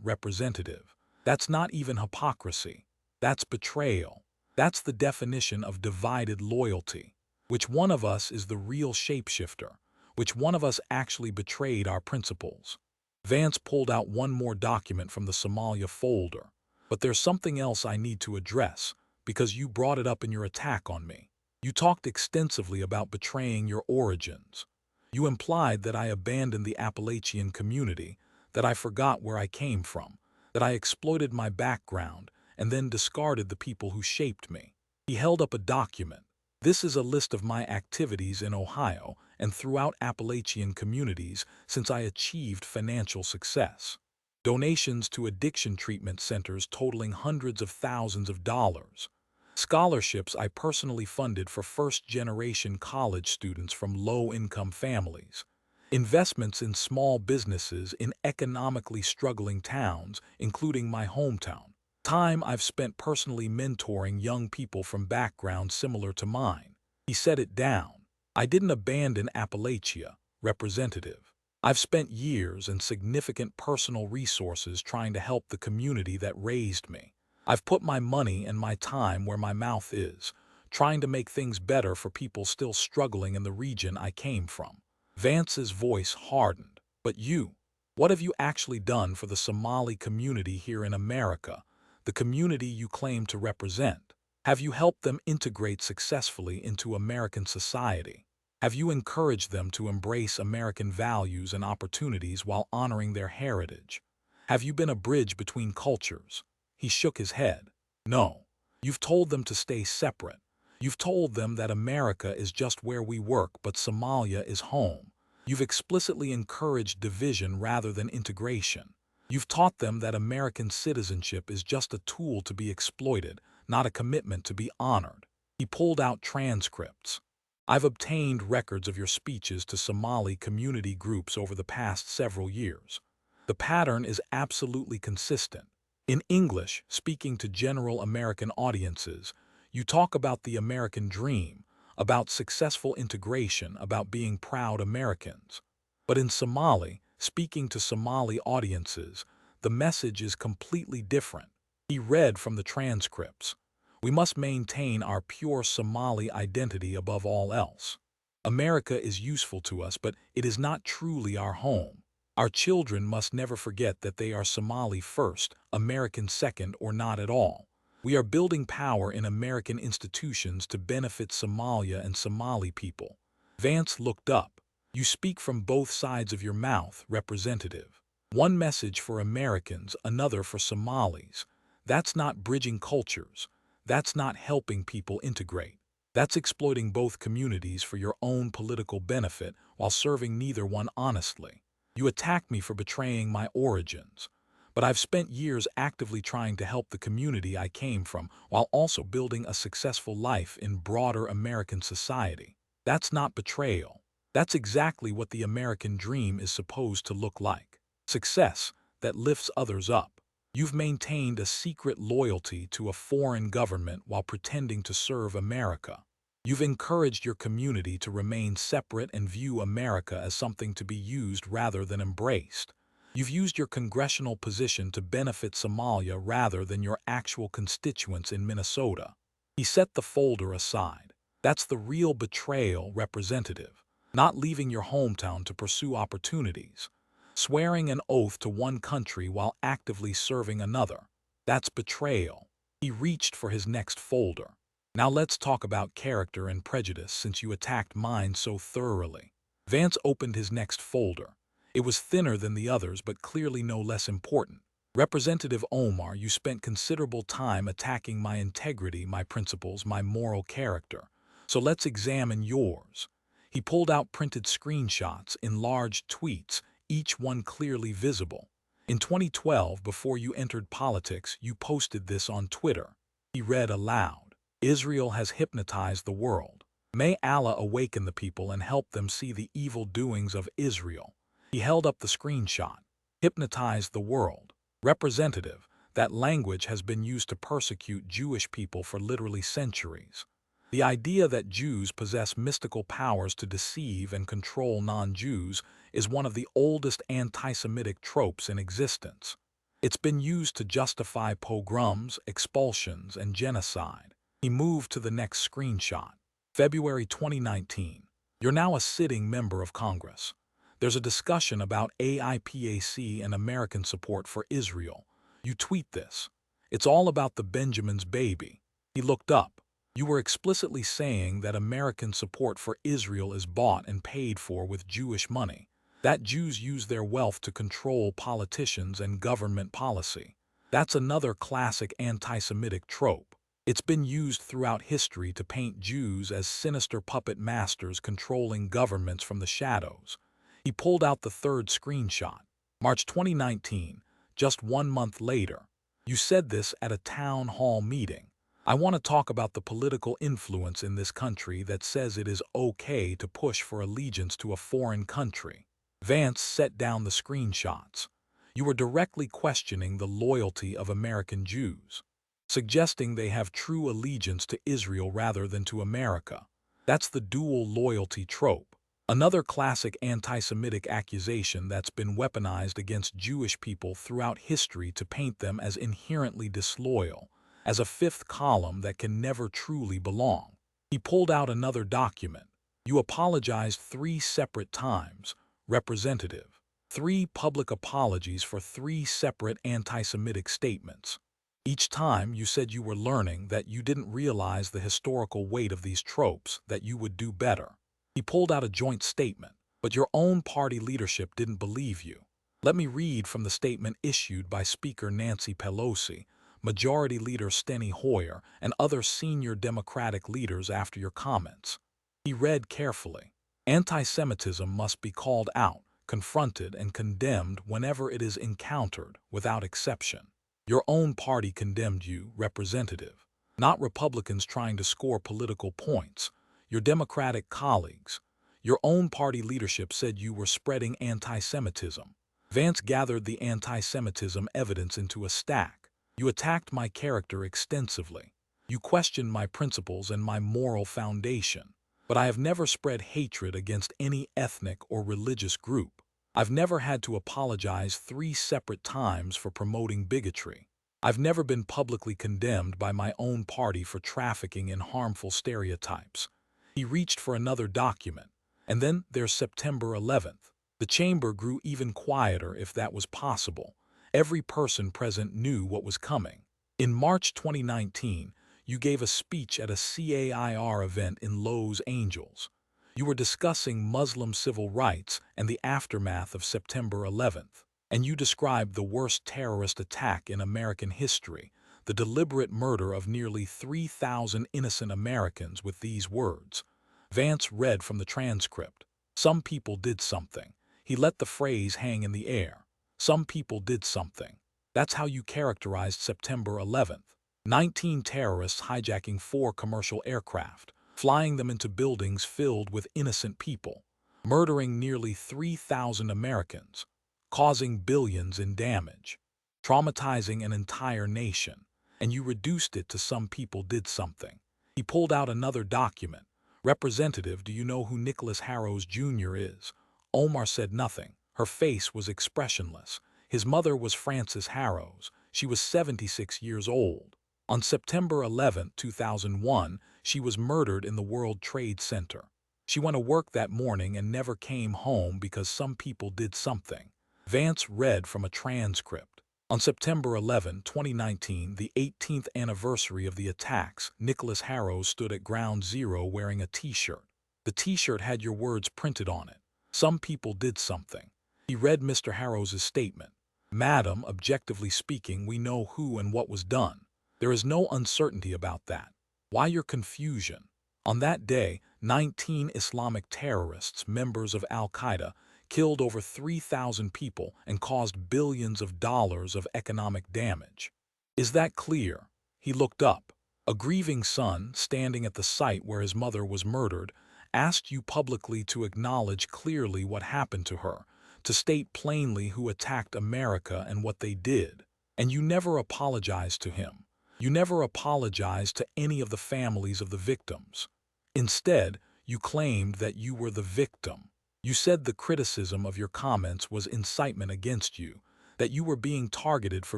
Representative. That's not even hypocrisy. That's betrayal. That's the definition of divided loyalty. Which one of us is the real shapeshifter? Which one of us actually betrayed our principles? Vance pulled out one more document from the Somalia folder. But there's something else I need to address, because you brought it up in your attack on me. You talked extensively about betraying your origins. You implied that I abandoned the Appalachian community, that I forgot where I came from, that I exploited my background, and then discarded the people who shaped me. He held up a document. This is a list of my activities in Ohio and throughout Appalachian communities since I achieved financial success. Donations to addiction treatment centers totaling hundreds of thousands of dollars. Scholarships I personally funded for first-generation college students from low-income families. Investments in small businesses in economically struggling towns, including my hometown. Time I've spent personally mentoring young people from backgrounds similar to mine. He set it down. I didn't abandon Appalachia, Representative. I've spent years and significant personal resources trying to help the community that raised me. I've put my money and my time where my mouth is, trying to make things better for people still struggling in the region I came from. Vance's voice hardened. But you, what have you actually done for the Somali community here in America, the community you claim to represent? Have you helped them integrate successfully into American society? Have you encouraged them to embrace American values and opportunities while honoring their heritage? Have you been a bridge between cultures? He shook his head. No. You've told them to stay separate. You've told them that America is just where we work, but Somalia is home. You've explicitly encouraged division rather than integration. You've taught them that American citizenship is just a tool to be exploited, not a commitment to be honored. He pulled out transcripts. I've obtained records of your speeches to Somali community groups over the past several years. The pattern is absolutely consistent. In English, speaking to general American audiences, you talk about the American dream, about successful integration, about being proud Americans. But in Somali, speaking to Somali audiences, the message is completely different. He read from the transcripts. We must maintain our pure Somali identity above all else. America is useful to us, but it is not truly our home. Our children must never forget that they are Somali first, American second, or not at all. We are building power in American institutions to benefit Somalia and Somali people. Vance looked up. You speak from both sides of your mouth, Representative. One message for Americans, another for Somalis. That's not bridging cultures. That's not helping people integrate. That's exploiting both communities for your own political benefit while serving neither one honestly. You attack me for betraying my origins. But I've spent years actively trying to help the community I came from while also building a successful life in broader American society. That's not betrayal. That's exactly what the American dream is supposed to look like. Success that lifts others up. You've maintained a secret loyalty to a foreign government while pretending to serve America. You've encouraged your community to remain separate and view America as something to be used rather than embraced. You've used your congressional position to benefit Somalia rather than your actual constituents in Minnesota. He set the folder aside. That's the real betrayal, Representative. Not leaving your hometown to pursue opportunities. Swearing an oath to one country while actively serving another. That's betrayal. He reached for his next folder. Now let's talk about character and prejudice since you attacked mine so thoroughly. Vance opened his next folder. It was thinner than the others, but clearly no less important. Representative Omar, you spent considerable time attacking my integrity, my principles, my moral character. So let's examine yours. He pulled out printed screenshots, enlarged tweets, each one clearly visible. In 2012, before you entered politics, you posted this on Twitter. He read aloud. Israel has hypnotized the world. May Allah awaken the people and help them see the evil doings of Israel. He held up the screenshot. Hypnotized the world. Representative, that language has been used to persecute Jewish people for literally centuries. The idea that Jews possess mystical powers to deceive and control non-Jews is one of the oldest anti-Semitic tropes in existence. It's been used to justify pogroms, expulsions, and genocide. He moved to the next screenshot. February 2019. You're now a sitting member of Congress. There's a discussion about AIPAC and American support for Israel. You tweet this. It's all about the Benjamin's baby. He looked up. You were explicitly saying that American support for Israel is bought and paid for with Jewish money, that Jews use their wealth to control politicians and government policy. That's another classic anti-Semitic trope. It's been used throughout history to paint Jews as sinister puppet masters controlling governments from the shadows. He pulled out the third screenshot. March 2019, just 1 month later. You said this at a town hall meeting. I want to talk about the political influence in this country that says it is okay to push for allegiance to a foreign country. Vance set down the screenshots. You were directly questioning the loyalty of American Jews, suggesting they have true allegiance to Israel rather than to America. That's the dual loyalty trope. Another classic anti-Semitic accusation that's been weaponized against Jewish people throughout history to paint them as inherently disloyal, as a fifth column that can never truly belong. He pulled out another document. You apologized 3 separate times, Representative. 3 public apologies for 3 separate anti-Semitic statements. Each time you said you were learning, that you didn't realize the historical weight of these tropes, that you would do better. He pulled out a joint statement, but your own party leadership didn't believe you. Let me read from the statement issued by Speaker Nancy Pelosi, Majority Leader Steny Hoyer, and other senior Democratic leaders after your comments. He read carefully. Anti-Semitism must be called out, confronted, and condemned whenever it is encountered, without exception. Your own party condemned you, Representative. Not Republicans trying to score political points. Your Democratic colleagues. Your own party leadership said you were spreading anti-Semitism. Vance gathered the anti-Semitism evidence into a stack. You attacked my character extensively. You questioned my principles and my moral foundation. But I have never spread hatred against any ethnic or religious group. I've never had to apologize 3 separate times for promoting bigotry. I've never been publicly condemned by my own party for trafficking in harmful stereotypes. He reached for another document. And then there's September 11th. The chamber grew even quieter, if that was possible. Every person present knew what was coming. In March 2019, you gave a speech at a CAIR event in Los Angeles. You were discussing Muslim civil rights and the aftermath of September 11th. And you described the worst terrorist attack in American history, the deliberate murder of nearly 3,000 innocent Americans, with these words. Vance read from the transcript. Some people did something. He let the phrase hang in the air. Some people did something. That's how you characterized September 11th. 19 terrorists hijacking 4 commercial aircraft, flying them into buildings filled with innocent people, murdering nearly 3,000 Americans, causing billions in damage, traumatizing an entire nation, and you reduced it to some people did something. He pulled out another document. Representative, do you know who Nicholas Harrows Jr. is? Omar said nothing. Her face was expressionless. His mother was Frances Harrows. She was 76 years old. On September 11, 2001, she was murdered in the World Trade Center. She went to work that morning and never came home because some people did something. Vance read from a transcript. On September 11, 2019, the 18th anniversary of the attacks, Nicholas Harrows stood at Ground Zero wearing a T-shirt. The T-shirt had your words printed on it. Some people did something. He read Mr. Harrows's statement. Madam, objectively speaking, we know who and what was done. There is no uncertainty about that. Why your confusion? On that day, 19 Islamic terrorists, members of Al-Qaeda, killed over 3,000 people and caused billions of dollars of economic damage. Is that clear? He looked up. A grieving son, standing at the site where his mother was murdered, asked you publicly to acknowledge clearly what happened to her, to state plainly who attacked America and what they did. And you never apologized to him. You never apologized to any of the families of the victims. Instead, you claimed that you were the victim. You said the criticism of your comments was incitement against you, that you were being targeted for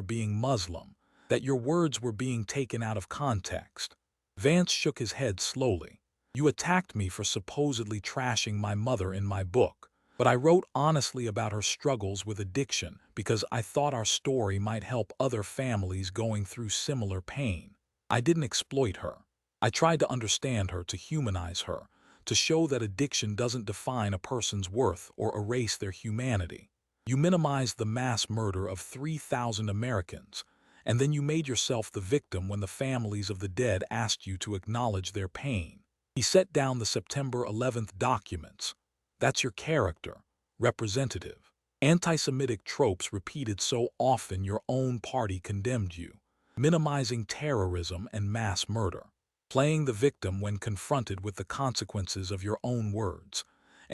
being Muslim, that your words were being taken out of context. Vance shook his head slowly. You attacked me for supposedly trashing my mother in my book, but I wrote honestly about her struggles with addiction because I thought our story might help other families going through similar pain. I didn't exploit her. I tried to understand her, to humanize her, to show that addiction doesn't define a person's worth or erase their humanity. You minimized the mass murder of 3,000 Americans, and then you made yourself the victim when the families of the dead asked you to acknowledge their pain. He set down the September 11th documents. That's your character, Representative. Anti-Semitic tropes repeated so often your own party condemned you, minimizing terrorism and mass murder, playing the victim when confronted with the consequences of your own words.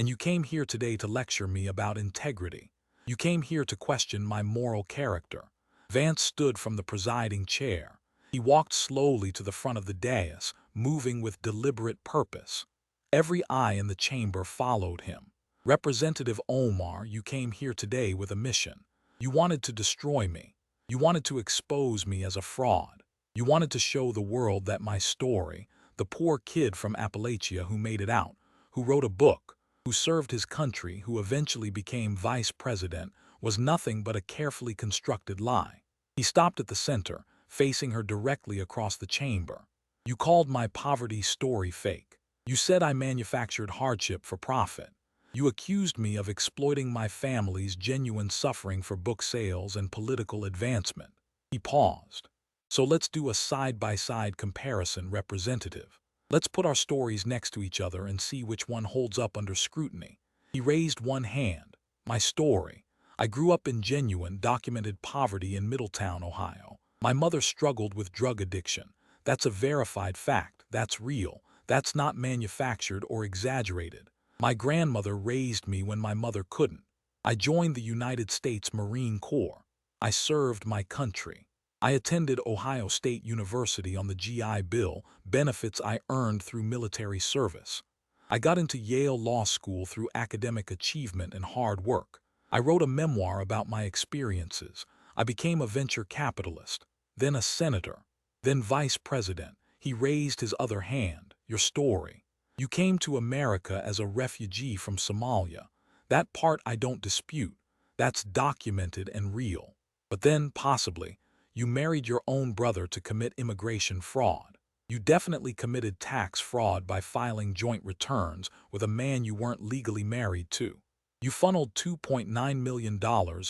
And you came here today to lecture me about integrity. You came here to question my moral character. Vance stood from the presiding chair. He walked slowly to the front of the dais, moving with deliberate purpose. Every eye in the chamber followed him. Representative Omar, you came here today with a mission. You wanted to destroy me. You wanted to expose me as a fraud. You wanted to show the world that my story, the poor kid from Appalachia who made it out, who wrote a book, who served his country, who eventually became vice president, was nothing but a carefully constructed lie. He stopped at the center, facing her directly across the chamber. You called my poverty story fake. You said I manufactured hardship for profit. You accused me of exploiting my family's genuine suffering for book sales and political advancement. He paused. So let's do a side-by-side comparison, Representative. Let's put our stories next to each other and see which one holds up under scrutiny. He raised one hand. My story. I grew up in genuine, documented poverty in Middletown, Ohio. My mother struggled with drug addiction. That's a verified fact. That's real. That's not manufactured or exaggerated. My grandmother raised me when my mother couldn't. I joined the United States Marine Corps. I served my country. I attended Ohio State University on the GI Bill, benefits I earned through military service. I got into Yale Law School through academic achievement and hard work. I wrote a memoir about my experiences. I became a venture capitalist, then a senator, then vice president. He raised his other hand. Your story. You came to America as a refugee from Somalia. That part I don't dispute. That's documented and real. But then, possibly, you married your own brother to commit immigration fraud. You definitely committed tax fraud by filing joint returns with a man you weren't legally married to. You funneled $2.9 million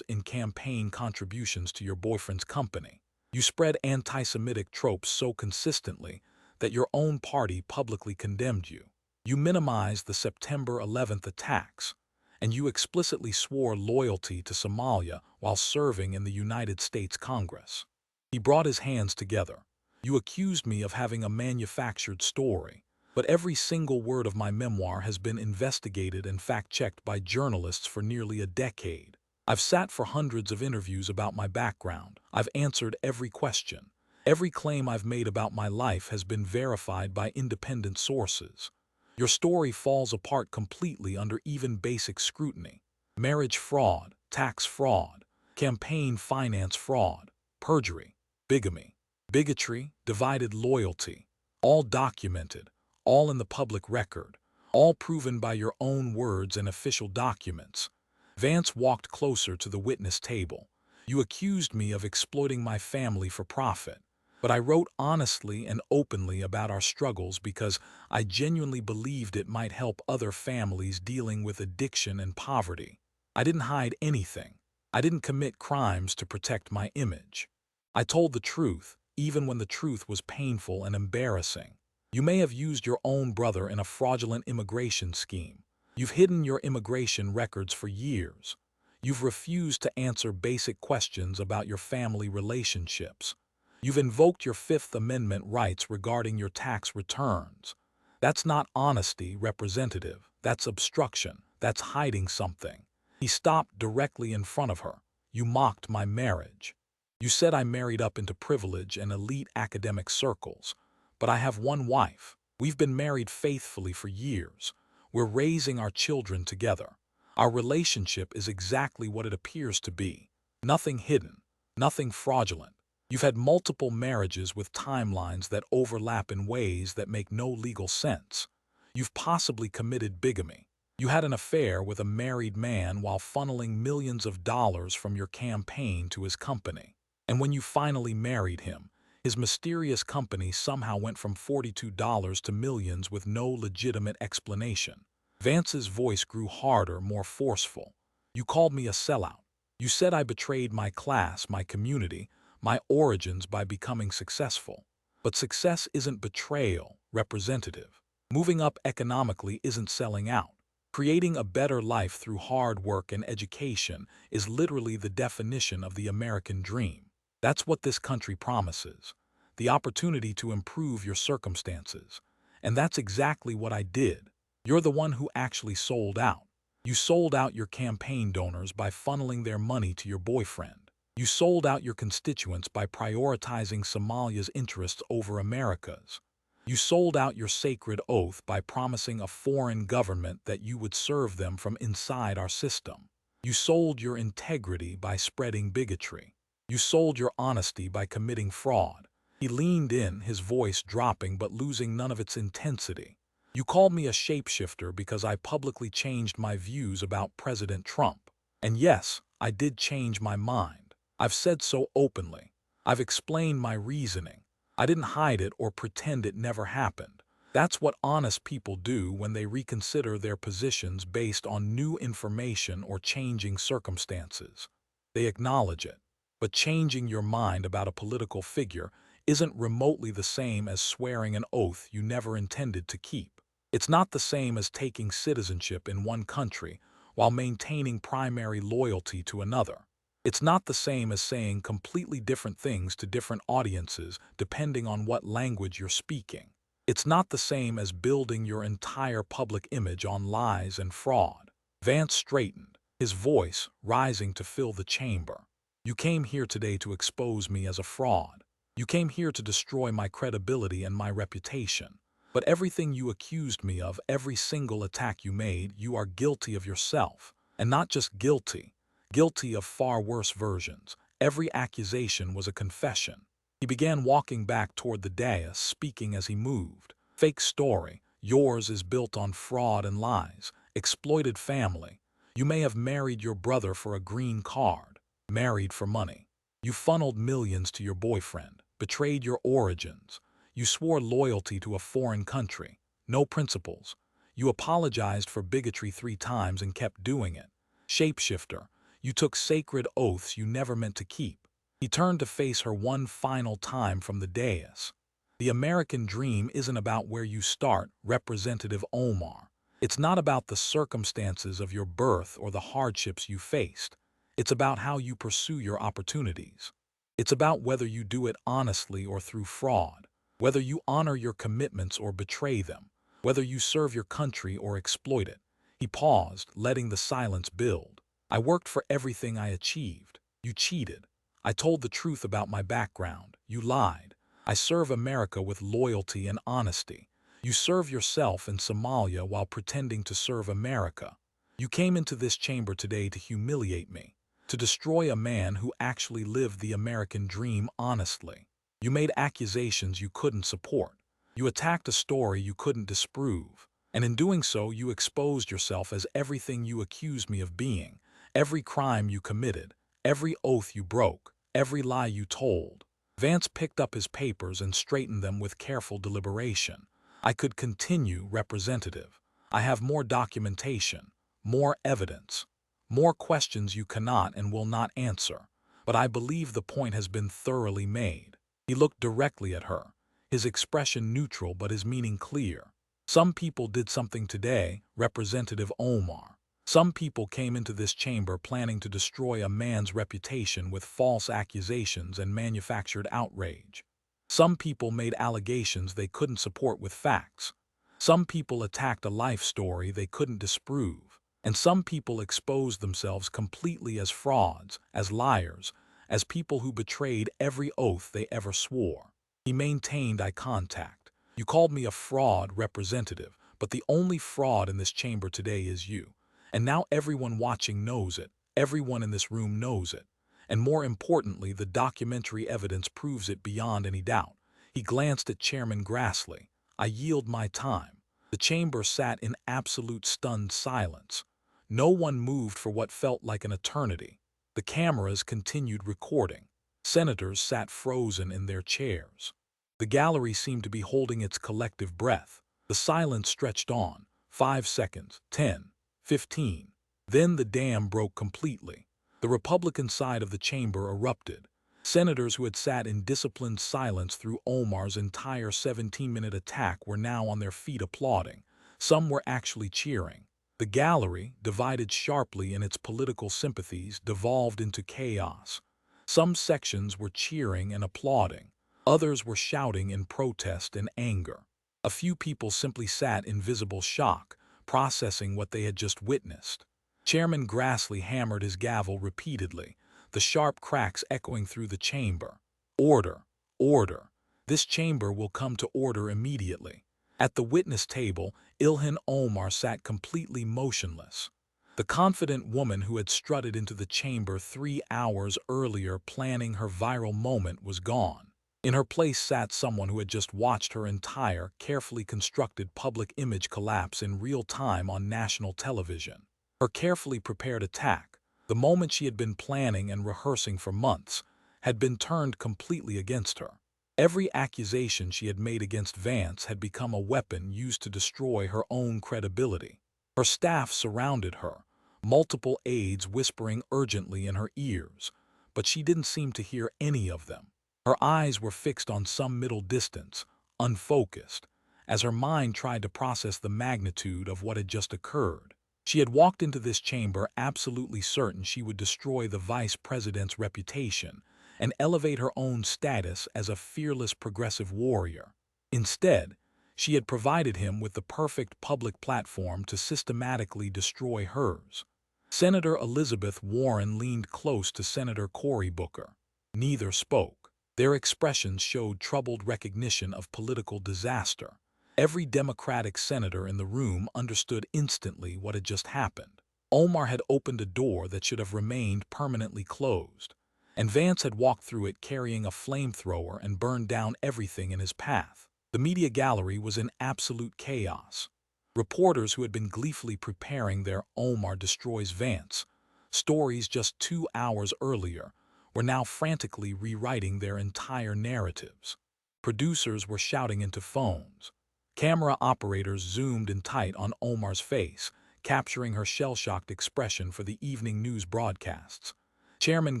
in campaign contributions to your boyfriend's company. You spread anti-Semitic tropes so consistently that your own party publicly condemned you. You minimized the September 11th attacks, and you explicitly swore loyalty to Somalia while serving in the United States Congress. He brought his hands together. You accused me of having a manufactured story, but every single word of my memoir has been investigated and fact-checked by journalists for nearly a decade. I've sat for hundreds of interviews about my background. I've answered every question. Every claim I've made about my life has been verified by independent sources. Your story falls apart completely under even basic scrutiny. Marriage fraud, tax fraud, campaign finance fraud, perjury, bigamy, bigotry, divided loyalty, all documented, all in the public record, all proven by your own words and official documents. Vance walked closer to the witness table. You accused me of exploiting my family for profit, but I wrote honestly and openly about our struggles because I genuinely believed it might help other families dealing with addiction and poverty. I didn't hide anything. I didn't commit crimes to protect my image. I told the truth, even when the truth was painful and embarrassing. You may have used your own brother in a fraudulent immigration scheme. You've hidden your immigration records for years. You've refused to answer basic questions about your family relationships. You've invoked your Fifth Amendment rights regarding your tax returns. That's not honesty, Representative. That's obstruction. That's hiding something. He stopped directly in front of her. You mocked my marriage. You said I married up into privilege and elite academic circles. But I have one wife. We've been married faithfully for years. We're raising our children together. Our relationship is exactly what it appears to be. Nothing hidden. Nothing fraudulent. You've had multiple marriages with timelines that overlap in ways that make no legal sense. You've possibly committed bigamy. You had an affair with a married man while funneling millions of dollars from your campaign to his company. And when you finally married him, his mysterious company somehow went from $42 to millions with no legitimate explanation. Vance's voice grew harder, more forceful. You called me a sellout. You said I betrayed my class, my community, my origins by becoming successful. But success isn't betrayal, Representative. Moving up economically isn't selling out. Creating a better life through hard work and education is literally the definition of the American dream. That's what this country promises, the opportunity to improve your circumstances. And that's exactly what I did. You're the one who actually sold out. You sold out your campaign donors by funneling their money to your boyfriend. You sold out your constituents by prioritizing Somalia's interests over America's. You sold out your sacred oath by promising a foreign government that you would serve them from inside our system. You sold your integrity by spreading bigotry. You sold your honesty by committing fraud. He leaned in, his voice dropping but losing none of its intensity. You called me a shapeshifter because I publicly changed my views about President Trump. And yes, I did change my mind. I've said so openly. I've explained my reasoning. I didn't hide it or pretend it never happened. That's what honest people do when they reconsider their positions based on new information or changing circumstances. They acknowledge it. But changing your mind about a political figure isn't remotely the same as swearing an oath you never intended to keep. It's not the same as taking citizenship in one country while maintaining primary loyalty to another. It's not the same as saying completely different things to different audiences depending on what language you're speaking. It's not the same as building your entire public image on lies and fraud. Vance straightened, his voice rising to fill the chamber. You came here today to expose me as a fraud. You came here to destroy my credibility and my reputation. But everything you accused me of, every single attack you made, you are guilty of yourself. And not just guilty, guilty of far worse versions. Every accusation was a confession. He began walking back toward the dais, speaking as he moved. Fake story. Yours is built on fraud and lies. Exploited family. You may have married your brother for a green card. Married for money. You funneled millions to your boyfriend. Betrayed your origins. You swore loyalty to a foreign country. No principles. You apologized for bigotry 3 times and kept doing it. Shapeshifter. You took sacred oaths you never meant to keep. He turned to face her one final time from the dais. The American dream isn't about where you start, Representative Omar. It's not about the circumstances of your birth or the hardships you faced. It's about how you pursue your opportunities. It's about whether you do it honestly or through fraud. Whether you honor your commitments or betray them, whether you serve your country or exploit it. He paused, letting the silence build. I worked for everything I achieved. You cheated. I told the truth about my background. You lied. I serve America with loyalty and honesty. You serve yourself in Somalia while pretending to serve America. You came into this chamber today to humiliate me, to destroy a man who actually lived the American dream honestly. You made accusations you couldn't support. You attacked a story you couldn't disprove. And in doing so, you exposed yourself as everything you accused me of being, every crime you committed, every oath you broke, every lie you told. Vance picked up his papers and straightened them with careful deliberation. I could continue, Representative. I have more documentation, more evidence, more questions you cannot and will not answer. But I believe the point has been thoroughly made. He looked directly at her, his expression neutral but his meaning clear. Some people did something today, Representative Omar. Some people came into this chamber planning to destroy a man's reputation with false accusations and manufactured outrage. Some people made allegations they couldn't support with facts. Some people attacked a life story they couldn't disprove. And some people exposed themselves completely as frauds, as liars, as people who betrayed every oath they ever swore. He maintained eye contact. You called me a fraud, Representative, but the only fraud in this chamber today is you. And now everyone watching knows it. Everyone in this room knows it. And more importantly, the documentary evidence proves it beyond any doubt. He glanced at Chairman Grassley. I yield my time. The chamber sat in absolute stunned silence. No one moved for what felt like an eternity. The cameras continued recording. Senators sat frozen in their chairs. The gallery seemed to be holding its collective breath. The silence stretched on. 5 seconds, 10, 15. Then the dam broke completely. The Republican side of the chamber erupted. Senators who had sat in disciplined silence through Omar's entire 17-minute attack were now on their feet applauding. Some were actually cheering. The gallery, divided sharply in its political sympathies, devolved into chaos. Some sections were cheering and applauding. Others were shouting in protest and anger. A few people simply sat in visible shock, processing what they had just witnessed. Chairman Grassley hammered his gavel repeatedly, the sharp cracks echoing through the chamber. Order! Order! This chamber will come to order immediately. At the witness table, Ilhan Omar sat completely motionless. The confident woman who had strutted into the chamber 3 hours earlier planning her viral moment was gone. In her place sat someone who had just watched her entire, carefully constructed public image collapse in real time on national television. Her carefully prepared attack, the moment she had been planning and rehearsing for months, had been turned completely against her. Every accusation she had made against Vance had become a weapon used to destroy her own credibility. Her staff surrounded her, multiple aides whispering urgently in her ears, but she didn't seem to hear any of them. Her eyes were fixed on some middle distance, unfocused, as her mind tried to process the magnitude of what had just occurred. She had walked into this chamber absolutely certain she would destroy the vice president's reputation and elevate her own status as a fearless progressive warrior. Instead, she had provided him with the perfect public platform to systematically destroy hers. Senator Elizabeth Warren leaned close to Senator Cory Booker. Neither spoke. Their expressions showed troubled recognition of political disaster. Every Democratic senator in the room understood instantly what had just happened. Omar had opened a door that should have remained permanently closed, and Vance had walked through it carrying a flamethrower and burned down everything in his path. The media gallery was in absolute chaos. Reporters who had been gleefully preparing their "Omar destroys Vance" stories just 2 hours earlier were now frantically rewriting their entire narratives. Producers were shouting into phones. Camera operators zoomed in tight on Omar's face, capturing her shell-shocked expression for the evening news broadcasts. Chairman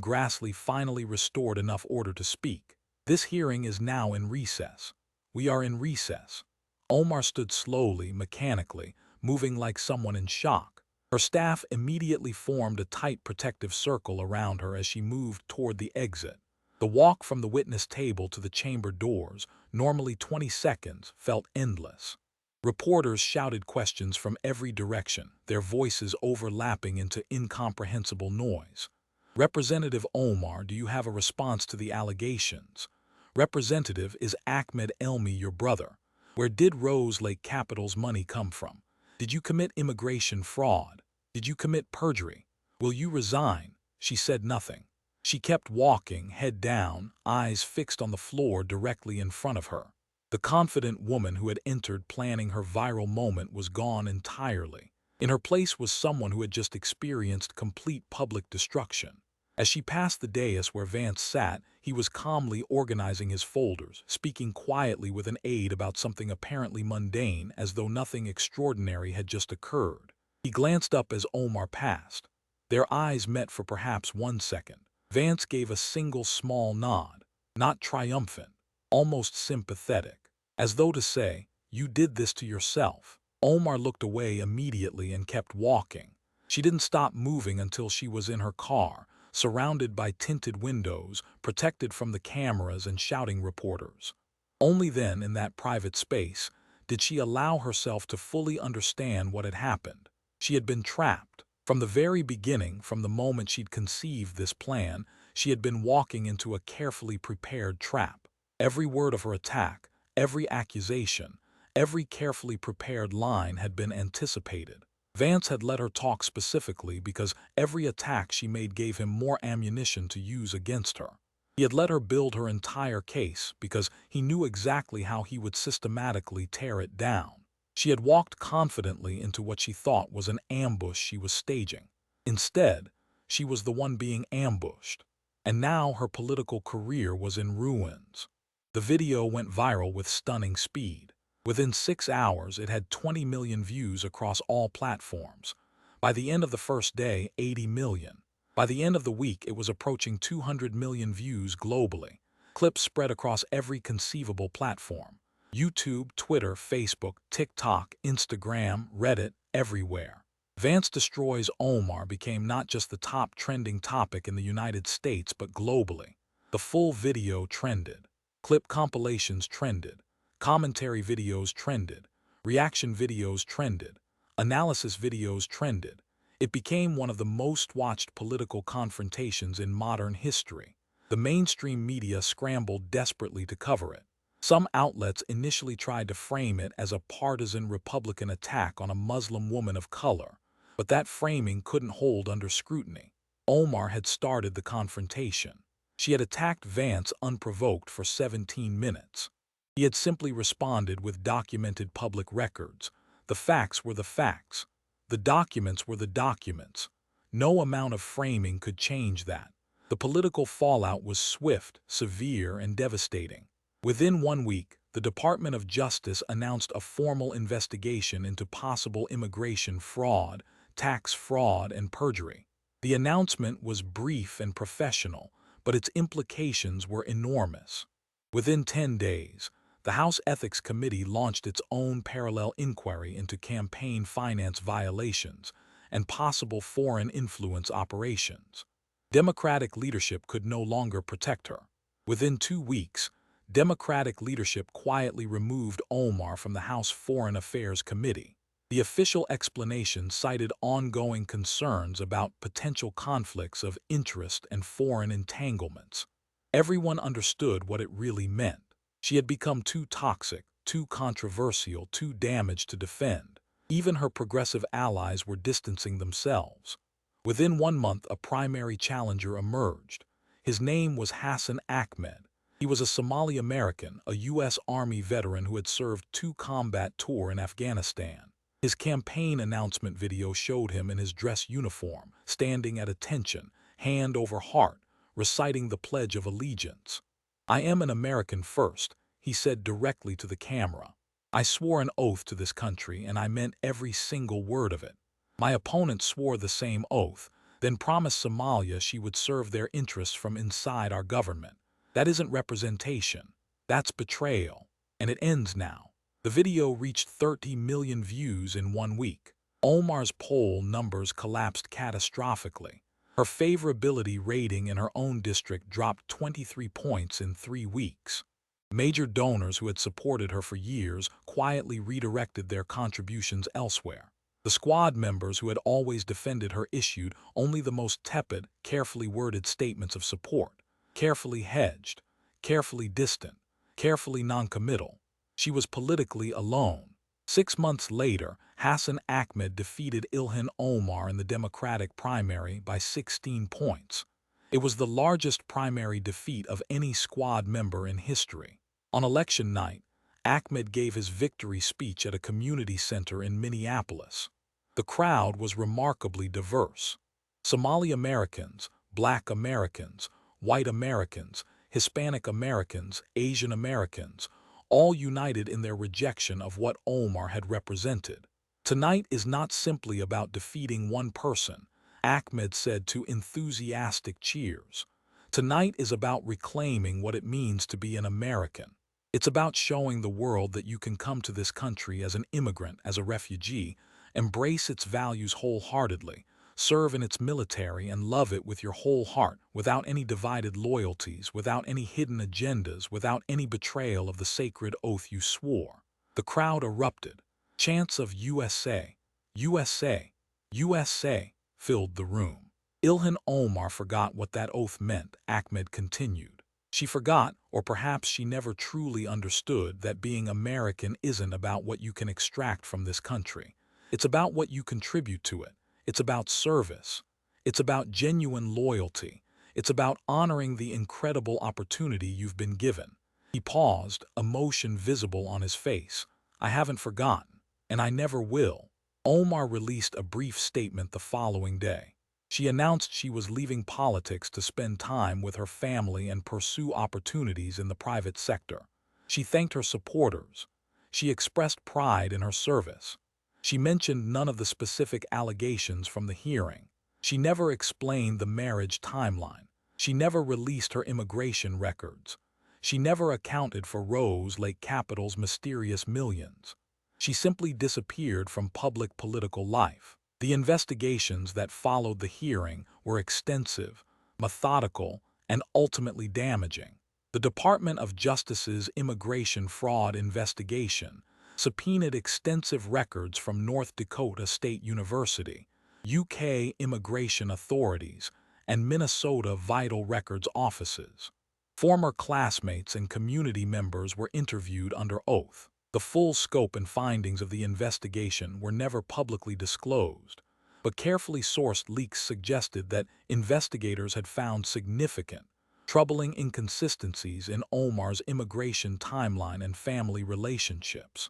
Grassley finally restored enough order to speak. "This hearing is now in recess. We are in recess." Omar stood slowly, mechanically, moving like someone in shock. Her staff immediately formed a tight protective circle around her as she moved toward the exit. The walk from the witness table to the chamber doors, normally 20 seconds, felt endless. Reporters shouted questions from every direction, their voices overlapping into incomprehensible noise. "Representative Omar, do you have a response to the allegations? Representative, is Ahmed Elmi your brother? Where did Rose Lake Capital's money come from? Did you commit immigration fraud? Did you commit perjury? Will you resign?" She said nothing. She kept walking, head down, eyes fixed on the floor directly in front of her. The confident woman who had entered planning her viral moment was gone entirely. In her place was someone who had just experienced complete public destruction. As she passed the dais where Vance sat, he was calmly organizing his folders, speaking quietly with an aide about something apparently mundane, as though nothing extraordinary had just occurred. He glanced up as Omar passed. Their eyes met for perhaps 1 second. Vance gave a single small nod, not triumphant, almost sympathetic, as though to say, "You did this to yourself." Omar looked away immediately and kept walking. She didn't stop moving until she was in her car, surrounded by tinted windows, protected from the cameras and shouting reporters. Only then, in that private space, did she allow herself to fully understand what had happened. She had been trapped. From the very beginning, from the moment she'd conceived this plan, she had been walking into a carefully prepared trap. Every word of her attack, every accusation, every carefully prepared line had been anticipated. Vance had let her talk specifically because every attack she made gave him more ammunition to use against her. He had let her build her entire case because he knew exactly how he would systematically tear it down. She had walked confidently into what she thought was an ambush she was staging. Instead, she was the one being ambushed. And now her political career was in ruins. The video went viral with stunning speed. Within 6 hours, it had 20 million views across all platforms. By the end of the first day, 80 million. By the end of the week, it was approaching 200 million views globally. Clips spread across every conceivable platform. YouTube, Twitter, Facebook, TikTok, Instagram, Reddit, everywhere. Vance Destroys Omar became not just the top trending topic in the United States but globally. The full video trended. Clip compilations trended. Commentary videos trended. Reaction videos trended. Analysis videos trended. It became one of the most watched political confrontations in modern history. The mainstream media scrambled desperately to cover it. Some outlets initially tried to frame it as a partisan Republican attack on a Muslim woman of color, but that framing couldn't hold under scrutiny. Omar had started the confrontation. She had attacked Vance unprovoked for 17 minutes. He had simply responded with documented public records. The facts were the facts. The documents were the documents. No amount of framing could change that. The political fallout was swift, severe, and devastating. Within 1 week, the Department of Justice announced a formal investigation into possible immigration fraud, tax fraud, and perjury. The announcement was brief and professional, but its implications were enormous. Within 10 days, the House Ethics Committee launched its own parallel inquiry into campaign finance violations and possible foreign influence operations. Democratic leadership could no longer protect her. Within 2 weeks, Democratic leadership quietly removed Omar from the House Foreign Affairs Committee. The official explanation cited ongoing concerns about potential conflicts of interest and foreign entanglements. Everyone understood what it really meant. She had become too toxic, too controversial, too damaged to defend. Even her progressive allies were distancing themselves. Within 1 month, a primary challenger emerged. His name was Hassan Ahmed. He was a Somali American, a U.S. Army veteran who had served 2 combat tours in Afghanistan. His campaign announcement video showed him in his dress uniform, standing at attention, hand over heart, reciting the Pledge of Allegiance. "I am an American first," he said directly to the camera. "I swore an oath to this country, and I meant every single word of it." My opponent swore the same oath, then promised Somalia she would serve their interests from inside our government. That isn't representation. That's betrayal. And it ends now. The video reached 30 million views in 1 week. Omar's poll numbers collapsed catastrophically. Her favorability rating in her own district dropped 23 points in 3 weeks. Major donors who had supported her for years quietly redirected their contributions elsewhere. The squad members who had always defended her issued only the most tepid, carefully worded statements of support. Carefully hedged, carefully distant, carefully noncommittal. She was politically alone. 6 months later, Hassan Ahmed defeated Ilhan Omar in the Democratic primary by 16 points. It was the largest primary defeat of any squad member in history. On election night, Ahmed gave his victory speech at a community center in Minneapolis. The crowd was remarkably diverse. Somali Americans, Black Americans, White Americans, Hispanic Americans, Asian Americans, all united in their rejection of what Omar had represented. "Tonight is not simply about defeating one person," Ahmed said to enthusiastic cheers. "Tonight is about reclaiming what it means to be an American. It's about showing the world that you can come to this country as an immigrant, as a refugee, embrace its values wholeheartedly, serve in its military, and love it with your whole heart, without any divided loyalties, without any hidden agendas, without any betrayal of the sacred oath you swore." The crowd erupted. Chants of "USA, USA, USA" filled the room. Ilhan Omar forgot what that oath meant, Ahmed continued. She forgot, or perhaps she never truly understood, that being American isn't about what you can extract from this country. It's about what you contribute to it. It's about service. It's about genuine loyalty. It's about honoring the incredible opportunity you've been given. He paused, emotion visible on his face. "I haven't forgotten, and I never will." Omar released a brief statement the following day. She announced she was leaving politics to spend time with her family and pursue opportunities in the private sector. She thanked her supporters. She expressed pride in her service. She mentioned none of the specific allegations from the hearing. She never explained the marriage timeline. She never released her immigration records. She never accounted for Rose Lake Capital's mysterious millions. She simply disappeared from public political life. The investigations that followed the hearing were extensive, methodical, and ultimately damaging. The Department of Justice's immigration fraud investigation, subpoenaed extensive records from North Dakota State University, UK immigration authorities, and Minnesota vital records offices. Former classmates and community members were interviewed under oath. The full scope and findings of the investigation were never publicly disclosed, but carefully sourced leaks suggested that investigators had found significant, troubling inconsistencies in Omar's immigration timeline and family relationships.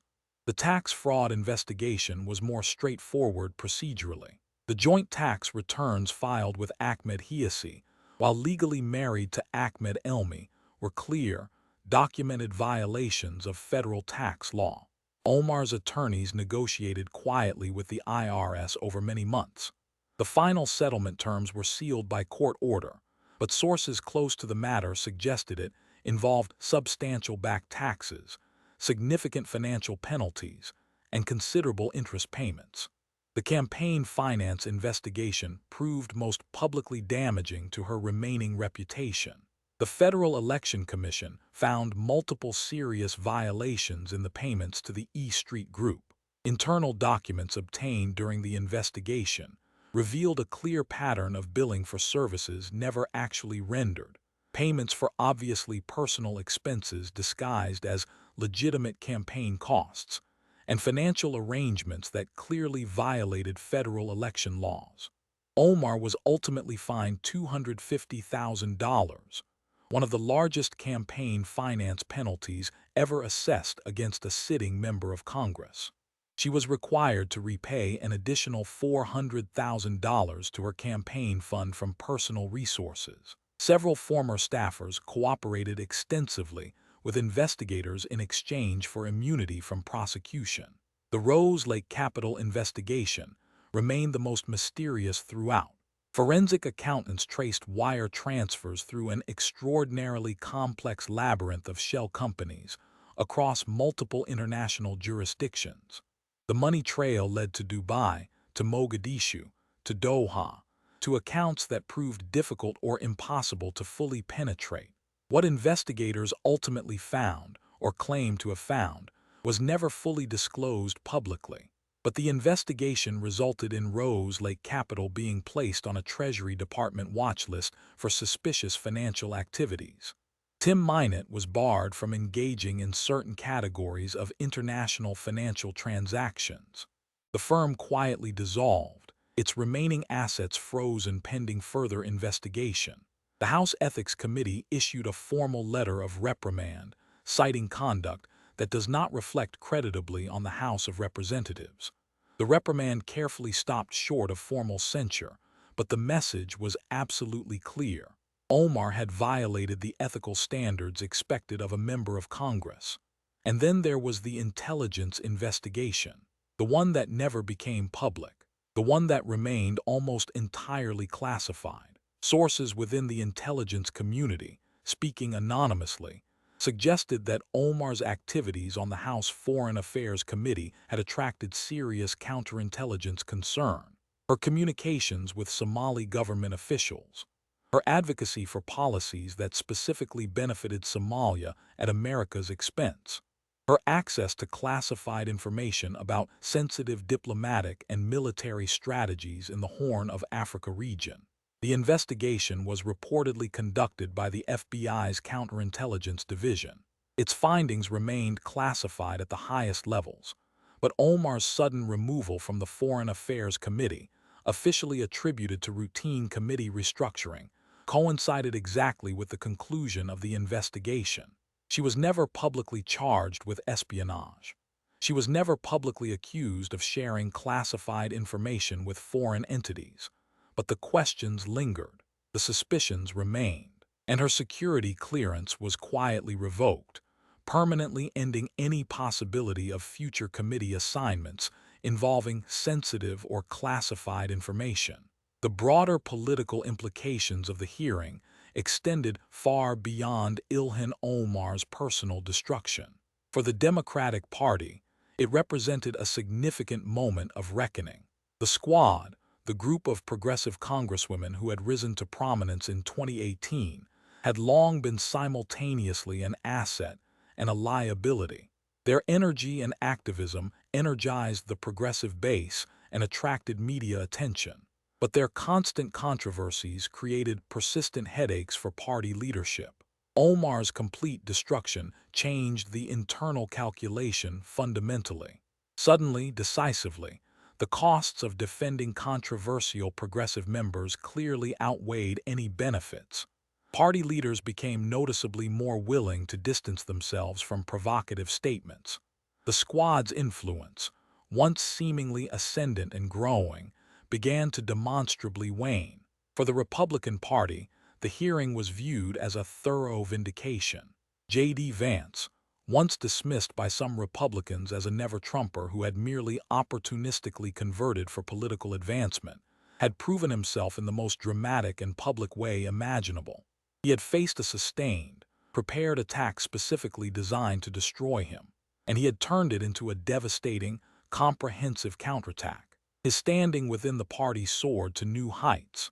The tax fraud investigation was more straightforward procedurally. The joint tax returns filed with Ahmed Hiasi, while legally married to Ahmed Elmi, were clear, documented violations of federal tax law. Omar's attorneys negotiated quietly with the IRS over many months. The final settlement terms were sealed by court order, but sources close to the matter suggested it involved substantial back taxes, significant financial penalties, and considerable interest payments. The campaign finance investigation proved most publicly damaging to her remaining reputation. The Federal Election Commission found multiple serious violations in the payments to the E Street Group. Internal documents obtained during the investigation revealed a clear pattern of billing for services never actually rendered, payments for obviously personal expenses disguised as legitimate campaign costs, and financial arrangements that clearly violated federal election laws. Omar was ultimately fined $250,000, one of the largest campaign finance penalties ever assessed against a sitting member of Congress. She was required to repay an additional $400,000 to her campaign fund from personal resources. Several former staffers cooperated extensively with investigators in exchange for immunity from prosecution. The Rose Lake Capitol investigation remained the most mysterious throughout. Forensic accountants traced wire transfers through an extraordinarily complex labyrinth of shell companies across multiple international jurisdictions. The money trail led to Dubai, to Mogadishu, to Doha, to accounts that proved difficult or impossible to fully penetrate. What investigators ultimately found, or claimed to have found, was never fully disclosed publicly. But the investigation resulted in Rose Lake Capitol being placed on a Treasury Department watch list for suspicious financial activities. Tim Minett was barred from engaging in certain categories of international financial transactions. The firm quietly dissolved, its remaining assets frozen pending further investigation. The House Ethics Committee issued a formal letter of reprimand, citing conduct that does not reflect creditably on the House of Representatives. The reprimand carefully stopped short of formal censure, but the message was absolutely clear. Omar had violated the ethical standards expected of a member of Congress. And then there was the intelligence investigation, the one that never became public, the one that remained almost entirely classified. Sources within the intelligence community, speaking anonymously, suggested that Omar's activities on the House Foreign Affairs Committee had attracted serious counterintelligence concern. Her communications with Somali government officials, her advocacy for policies that specifically benefited Somalia at America's expense, her access to classified information about sensitive diplomatic and military strategies in the Horn of Africa region. The investigation was reportedly conducted by the FBI's Counterintelligence Division. Its findings remained classified at the highest levels, but Omar's sudden removal from the Foreign Affairs Committee, officially attributed to routine committee restructuring, coincided exactly with the conclusion of the investigation. She was never publicly charged with espionage. She was never publicly accused of sharing classified information with foreign entities. But the questions lingered, the suspicions remained, and her security clearance was quietly revoked, permanently ending any possibility of future committee assignments involving sensitive or classified information. The broader political implications of the hearing extended far beyond Ilhan Omar's personal destruction. For the Democratic Party, it represented a significant moment of reckoning. The Squad, the group of progressive congresswomen who had risen to prominence in 2018, had long been simultaneously an asset and a liability. Their energy and activism energized the progressive base and attracted media attention. But their constant controversies created persistent headaches for party leadership. Omar's complete destruction changed the internal calculation fundamentally. Suddenly, decisively, the costs of defending controversial progressive members clearly outweighed any benefits. Party leaders became noticeably more willing to distance themselves from provocative statements. The squad's influence, once seemingly ascendant and growing, began to demonstrably wane. For the Republican Party, the hearing was viewed as a thorough vindication. J.D. Vance, once dismissed by some Republicans as a never-Trumper who had merely opportunistically converted for political advancement, had proven himself in the most dramatic and public way imaginable. He had faced a sustained, prepared attack specifically designed to destroy him, and he had turned it into a devastating, comprehensive counterattack. His standing within the party soared to new heights.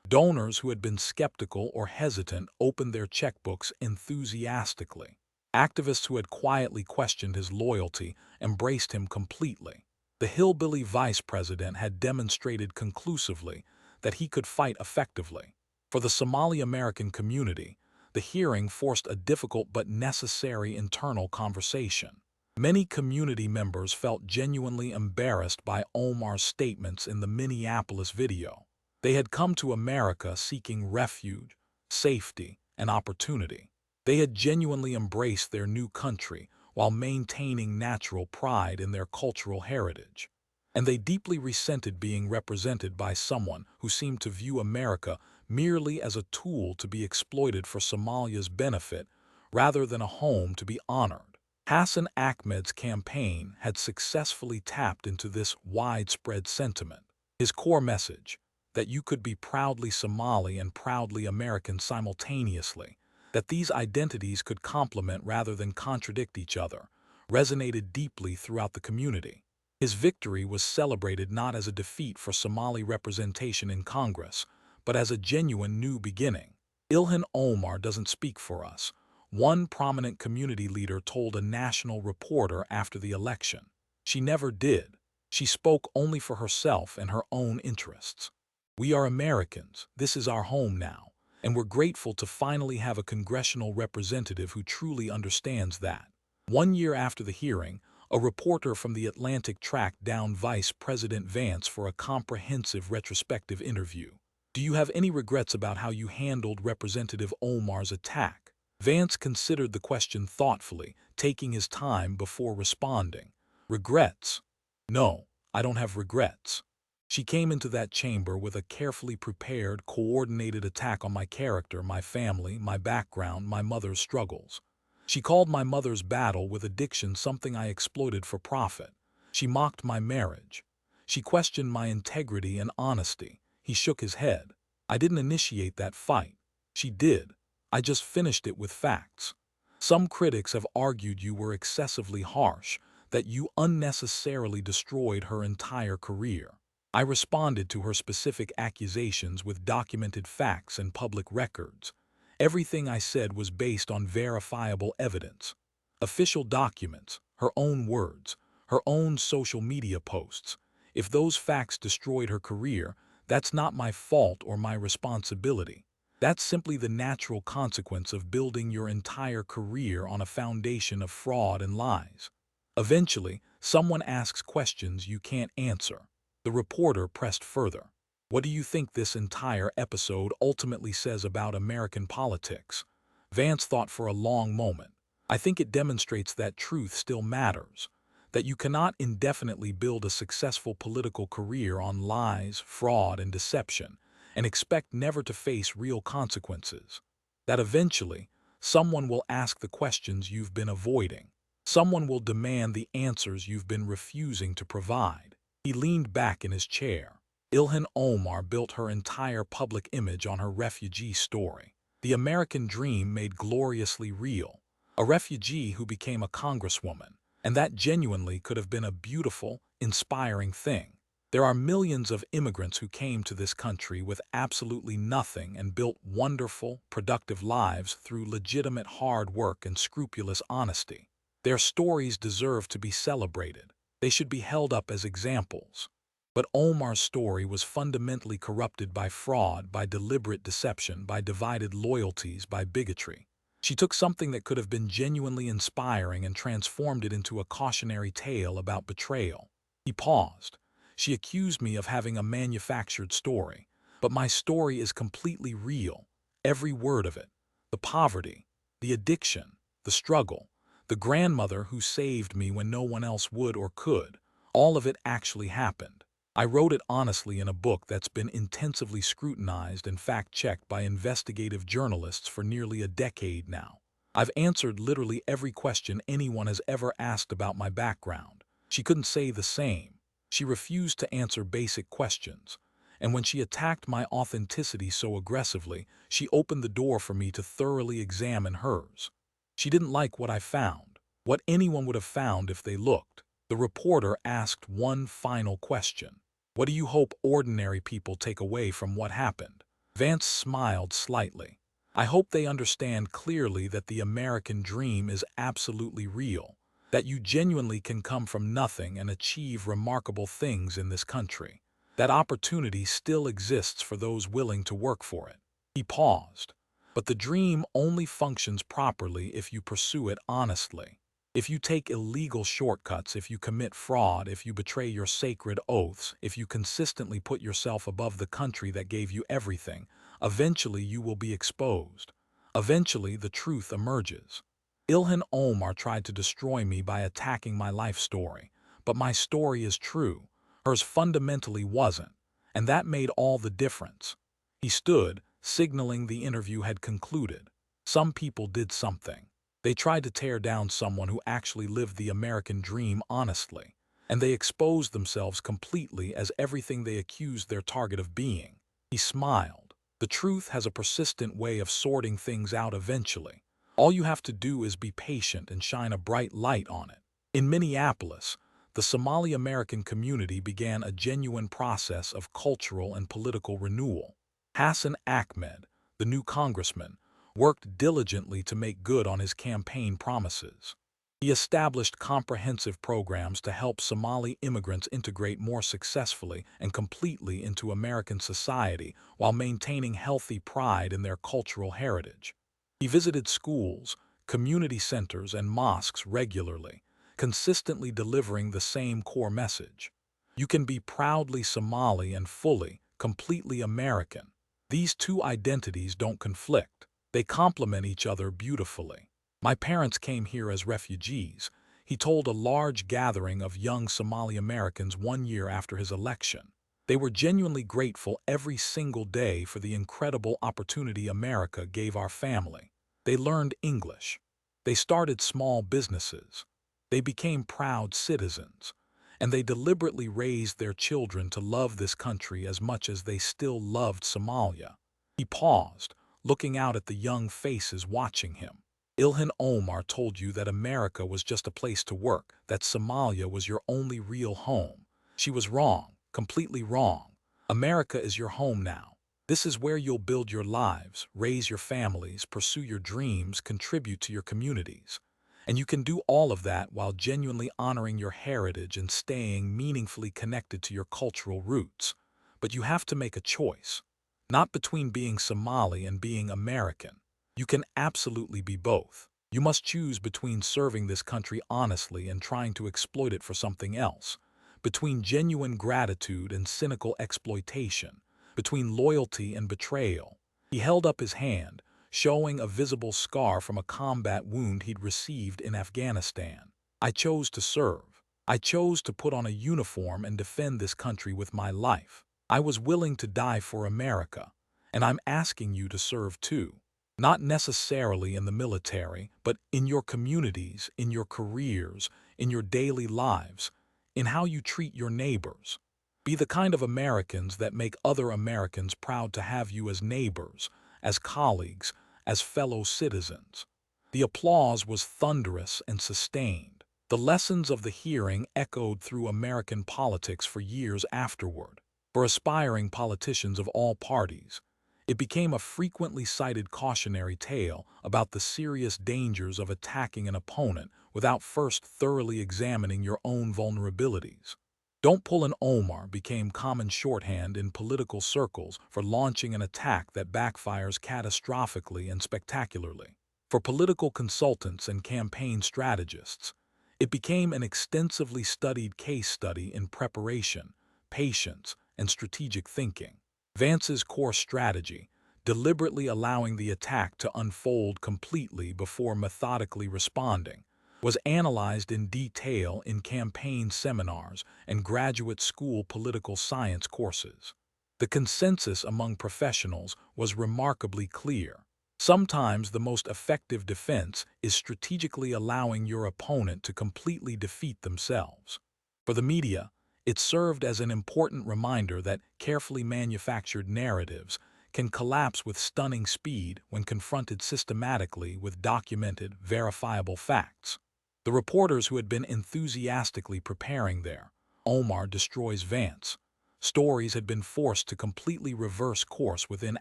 Donors who had been skeptical or hesitant opened their checkbooks enthusiastically. Activists who had quietly questioned his loyalty embraced him completely. The hillbilly vice president had demonstrated conclusively that he could fight effectively. For the Somali-American community, the hearing forced a difficult but necessary internal conversation. Many community members felt genuinely embarrassed by Omar's statements in the Minneapolis video. They had come to America seeking refuge, safety, and opportunity. They had genuinely embraced their new country while maintaining natural pride in their cultural heritage. And they deeply resented being represented by someone who seemed to view America merely as a tool to be exploited for Somalia's benefit rather than a home to be honored. Hassan Ahmed's campaign had successfully tapped into this widespread sentiment. His core message, that you could be proudly Somali and proudly American simultaneously, that these identities could complement rather than contradict each other, resonated deeply throughout the community. His victory was celebrated not as a defeat for Somali representation in Congress, but as a genuine new beginning. Ilhan Omar doesn't speak for us, one prominent community leader told a national reporter after the election. She never did. She spoke only for herself and her own interests. We are Americans, this is our home now, and we're grateful to finally have a congressional representative who truly understands that. 1 year after the hearing, a reporter from The Atlantic tracked down Vice President Vance for a comprehensive retrospective interview. Do you have any regrets about how you handled Representative Omar's attack? Vance considered the question thoughtfully, taking his time before responding. Regrets? No, I don't have regrets. She came into that chamber with a carefully prepared, coordinated attack on my character, my family, my background, my mother's struggles. She called my mother's battle with addiction something I exploited for profit. She mocked my marriage. She questioned my integrity and honesty. He shook his head. I didn't initiate that fight. She did. I just finished it with facts. Some critics have argued you were excessively harsh, that you unnecessarily destroyed her entire career. I responded to her specific accusations with documented facts and public records. Everything I said was based on verifiable evidence. Official documents, her own words, her own social media posts. If those facts destroyed her career, that's not my fault or my responsibility. That's simply the natural consequence of building your entire career on a foundation of fraud and lies. Eventually, someone asks questions you can't answer. The reporter pressed further. What do you think this entire episode ultimately says about American politics? Vance thought for a long moment. I think it demonstrates that truth still matters, that you cannot indefinitely build a successful political career on lies, fraud, and deception, and expect never to face real consequences. That eventually, someone will ask the questions you've been avoiding. Someone will demand the answers you've been refusing to provide. He leaned back in his chair. Ilhan Omar built her entire public image on her refugee story. The American dream made gloriously real. A refugee who became a congresswoman. And that genuinely could have been a beautiful, inspiring thing. There are millions of immigrants who came to this country with absolutely nothing and built wonderful, productive lives through legitimate hard work and scrupulous honesty. Their stories deserve to be celebrated. They should be held up as examples. But Omar's story was fundamentally corrupted by fraud, by deliberate deception, by divided loyalties, by bigotry. She took something that could have been genuinely inspiring and transformed it into a cautionary tale about betrayal. He paused. She accused me of having a manufactured story, but my story is completely real, every word of it. The poverty, the addiction, the struggle, the grandmother who saved me when no one else would or could, all of it actually happened. I wrote it honestly in a book that's been intensively scrutinized and fact-checked by investigative journalists for nearly a decade now. I've answered literally every question anyone has ever asked about my background. She couldn't say the same. She refused to answer basic questions. And when she attacked my authenticity so aggressively, she opened the door for me to thoroughly examine hers. She didn't like what I found, what anyone would have found if they looked. The reporter asked one final question. What do you hope ordinary people take away from what happened? Vance smiled slightly. I hope they understand clearly that the American dream is absolutely real, that you genuinely can come from nothing and achieve remarkable things in this country, that opportunity still exists for those willing to work for it. He paused. But the dream only functions properly if you pursue it honestly. If you take illegal shortcuts, if you commit fraud, if you betray your sacred oaths, if you consistently put yourself above the country that gave you everything, eventually you will be exposed. Eventually the truth emerges. Ilhan Omar tried to destroy me by attacking my life story, but my story is true. Hers fundamentally wasn't, and that made all the difference. He stood, signaling the interview had concluded. Some people did something. They tried to tear down someone who actually lived the American dream honestly, and they exposed themselves completely as everything they accused their target of being. He smiled. The truth has a persistent way of sorting things out eventually. All you have to do is be patient and shine a bright light on it. In Minneapolis, the Somali American community began a genuine process of cultural and political renewal. Hassan Ahmed, the new congressman, worked diligently to make good on his campaign promises. He established comprehensive programs to help Somali immigrants integrate more successfully and completely into American society while maintaining healthy pride in their cultural heritage. He visited schools, community centers, and mosques regularly, consistently delivering the same core message. You can be proudly Somali and fully, completely American. These two identities don't conflict. They complement each other beautifully. My parents came here as refugees, he told a large gathering of young Somali Americans 1 year after his election. They were genuinely grateful every single day for the incredible opportunity America gave our family. They learned English. They started small businesses. They became proud citizens. And they deliberately raised their children to love this country as much as they still loved Somalia. He paused, looking out at the young faces watching him. Ilhan Omar told you that America was just a place to work, that Somalia was your only real home. She was wrong, completely wrong. America is your home now. This is where you'll build your lives, raise your families, pursue your dreams, contribute to your communities. And you can do all of that while genuinely honoring your heritage and staying meaningfully connected to your cultural roots. But you have to make a choice. Not between being Somali and being American. You can absolutely be both. You must choose between serving this country honestly and trying to exploit it for something else. Between genuine gratitude and cynical exploitation. Between loyalty and betrayal. He held up his hand, showing a visible scar from a combat wound he'd received in Afghanistan. I chose to serve. I chose to put on a uniform and defend this country with my life. I was willing to die for America, and I'm asking you to serve too. Not necessarily in the military, but in your communities, in your careers, in your daily lives, in how you treat your neighbors. Be the kind of Americans that make other Americans proud to have you as neighbors, as colleagues, as fellow citizens. The applause was thunderous and sustained. The lessons of the hearing echoed through American politics for years afterward. For aspiring politicians of all parties, it became a frequently cited cautionary tale about the serious dangers of attacking an opponent without first thoroughly examining your own vulnerabilities. "Don't pull an Omar" became common shorthand in political circles for launching an attack that backfires catastrophically and spectacularly. For political consultants and campaign strategists, it became an extensively studied case study in preparation, patience, and strategic thinking. Vance's core strategy, deliberately allowing the attack to unfold completely before methodically responding, was analyzed in detail in campaign seminars and graduate school political science courses. The consensus among professionals was remarkably clear. Sometimes the most effective defense is strategically allowing your opponent to completely defeat themselves. For the media, it served as an important reminder that carefully manufactured narratives can collapse with stunning speed when confronted systematically with documented, verifiable facts. The reporters who had been enthusiastically preparing their "Omar destroys Vance" stories had been forced to completely reverse course within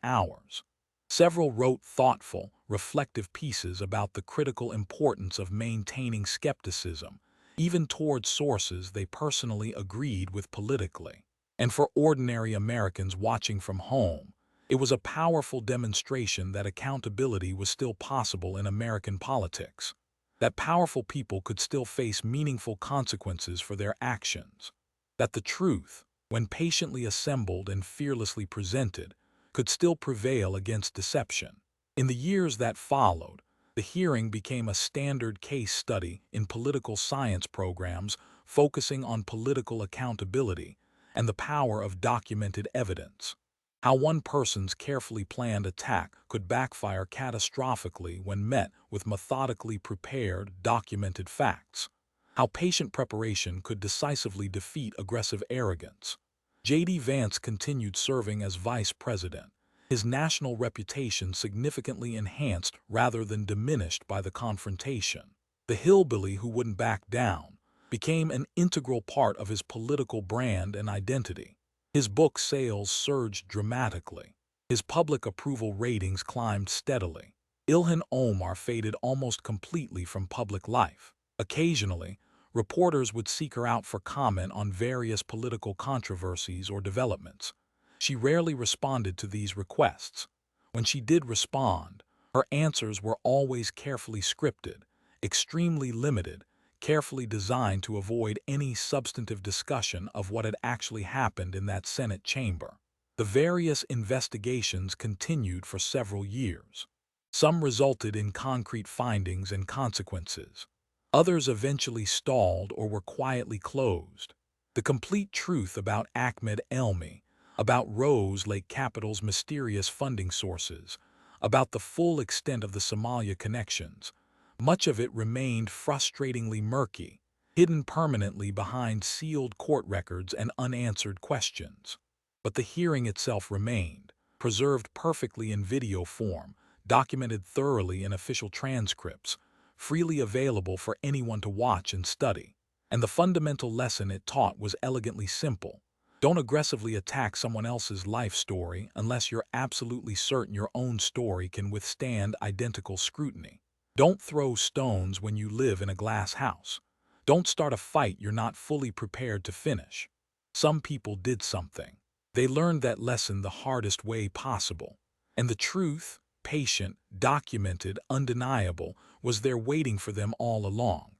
hours. Several wrote thoughtful, reflective pieces about the critical importance of maintaining skepticism, even toward sources they personally agreed with politically. And for ordinary Americans watching from home, it was a powerful demonstration that accountability was still possible in American politics, that powerful people could still face meaningful consequences for their actions, that the truth, when patiently assembled and fearlessly presented, could still prevail against deception. In the years that followed, the hearing became a standard case study in political science programs focusing on political accountability and the power of documented evidence. How one person's carefully planned attack could backfire catastrophically when met with methodically prepared, documented facts. How patient preparation could decisively defeat aggressive arrogance. J.D. Vance continued serving as vice president, his national reputation significantly enhanced rather than diminished by the confrontation. The hillbilly who wouldn't back down became an integral part of his political brand and identity. His book sales surged dramatically. His public approval ratings climbed steadily. Ilhan Omar faded almost completely from public life. Occasionally, reporters would seek her out for comment on various political controversies or developments. She rarely responded to these requests. When she did respond, her answers were always carefully scripted, extremely limited, carefully designed to avoid any substantive discussion of what had actually happened in that Senate chamber. The various investigations continued for several years. Some resulted in concrete findings and consequences. Others eventually stalled or were quietly closed. The complete truth about Ahmed Elmi, about Rose Lake Capital's mysterious funding sources, about the full extent of the Somalia connections, much of it remained frustratingly murky, hidden permanently behind sealed court records and unanswered questions. But the hearing itself remained, preserved perfectly in video form, documented thoroughly in official transcripts, freely available for anyone to watch and study. And the fundamental lesson it taught was elegantly simple. Don't aggressively attack someone else's life story unless you're absolutely certain your own story can withstand identical scrutiny. Don't throw stones when you live in a glass house. Don't start a fight you're not fully prepared to finish. Some people did something. They learned that lesson the hardest way possible. And the truth, patient, documented, undeniable, was there waiting for them all along.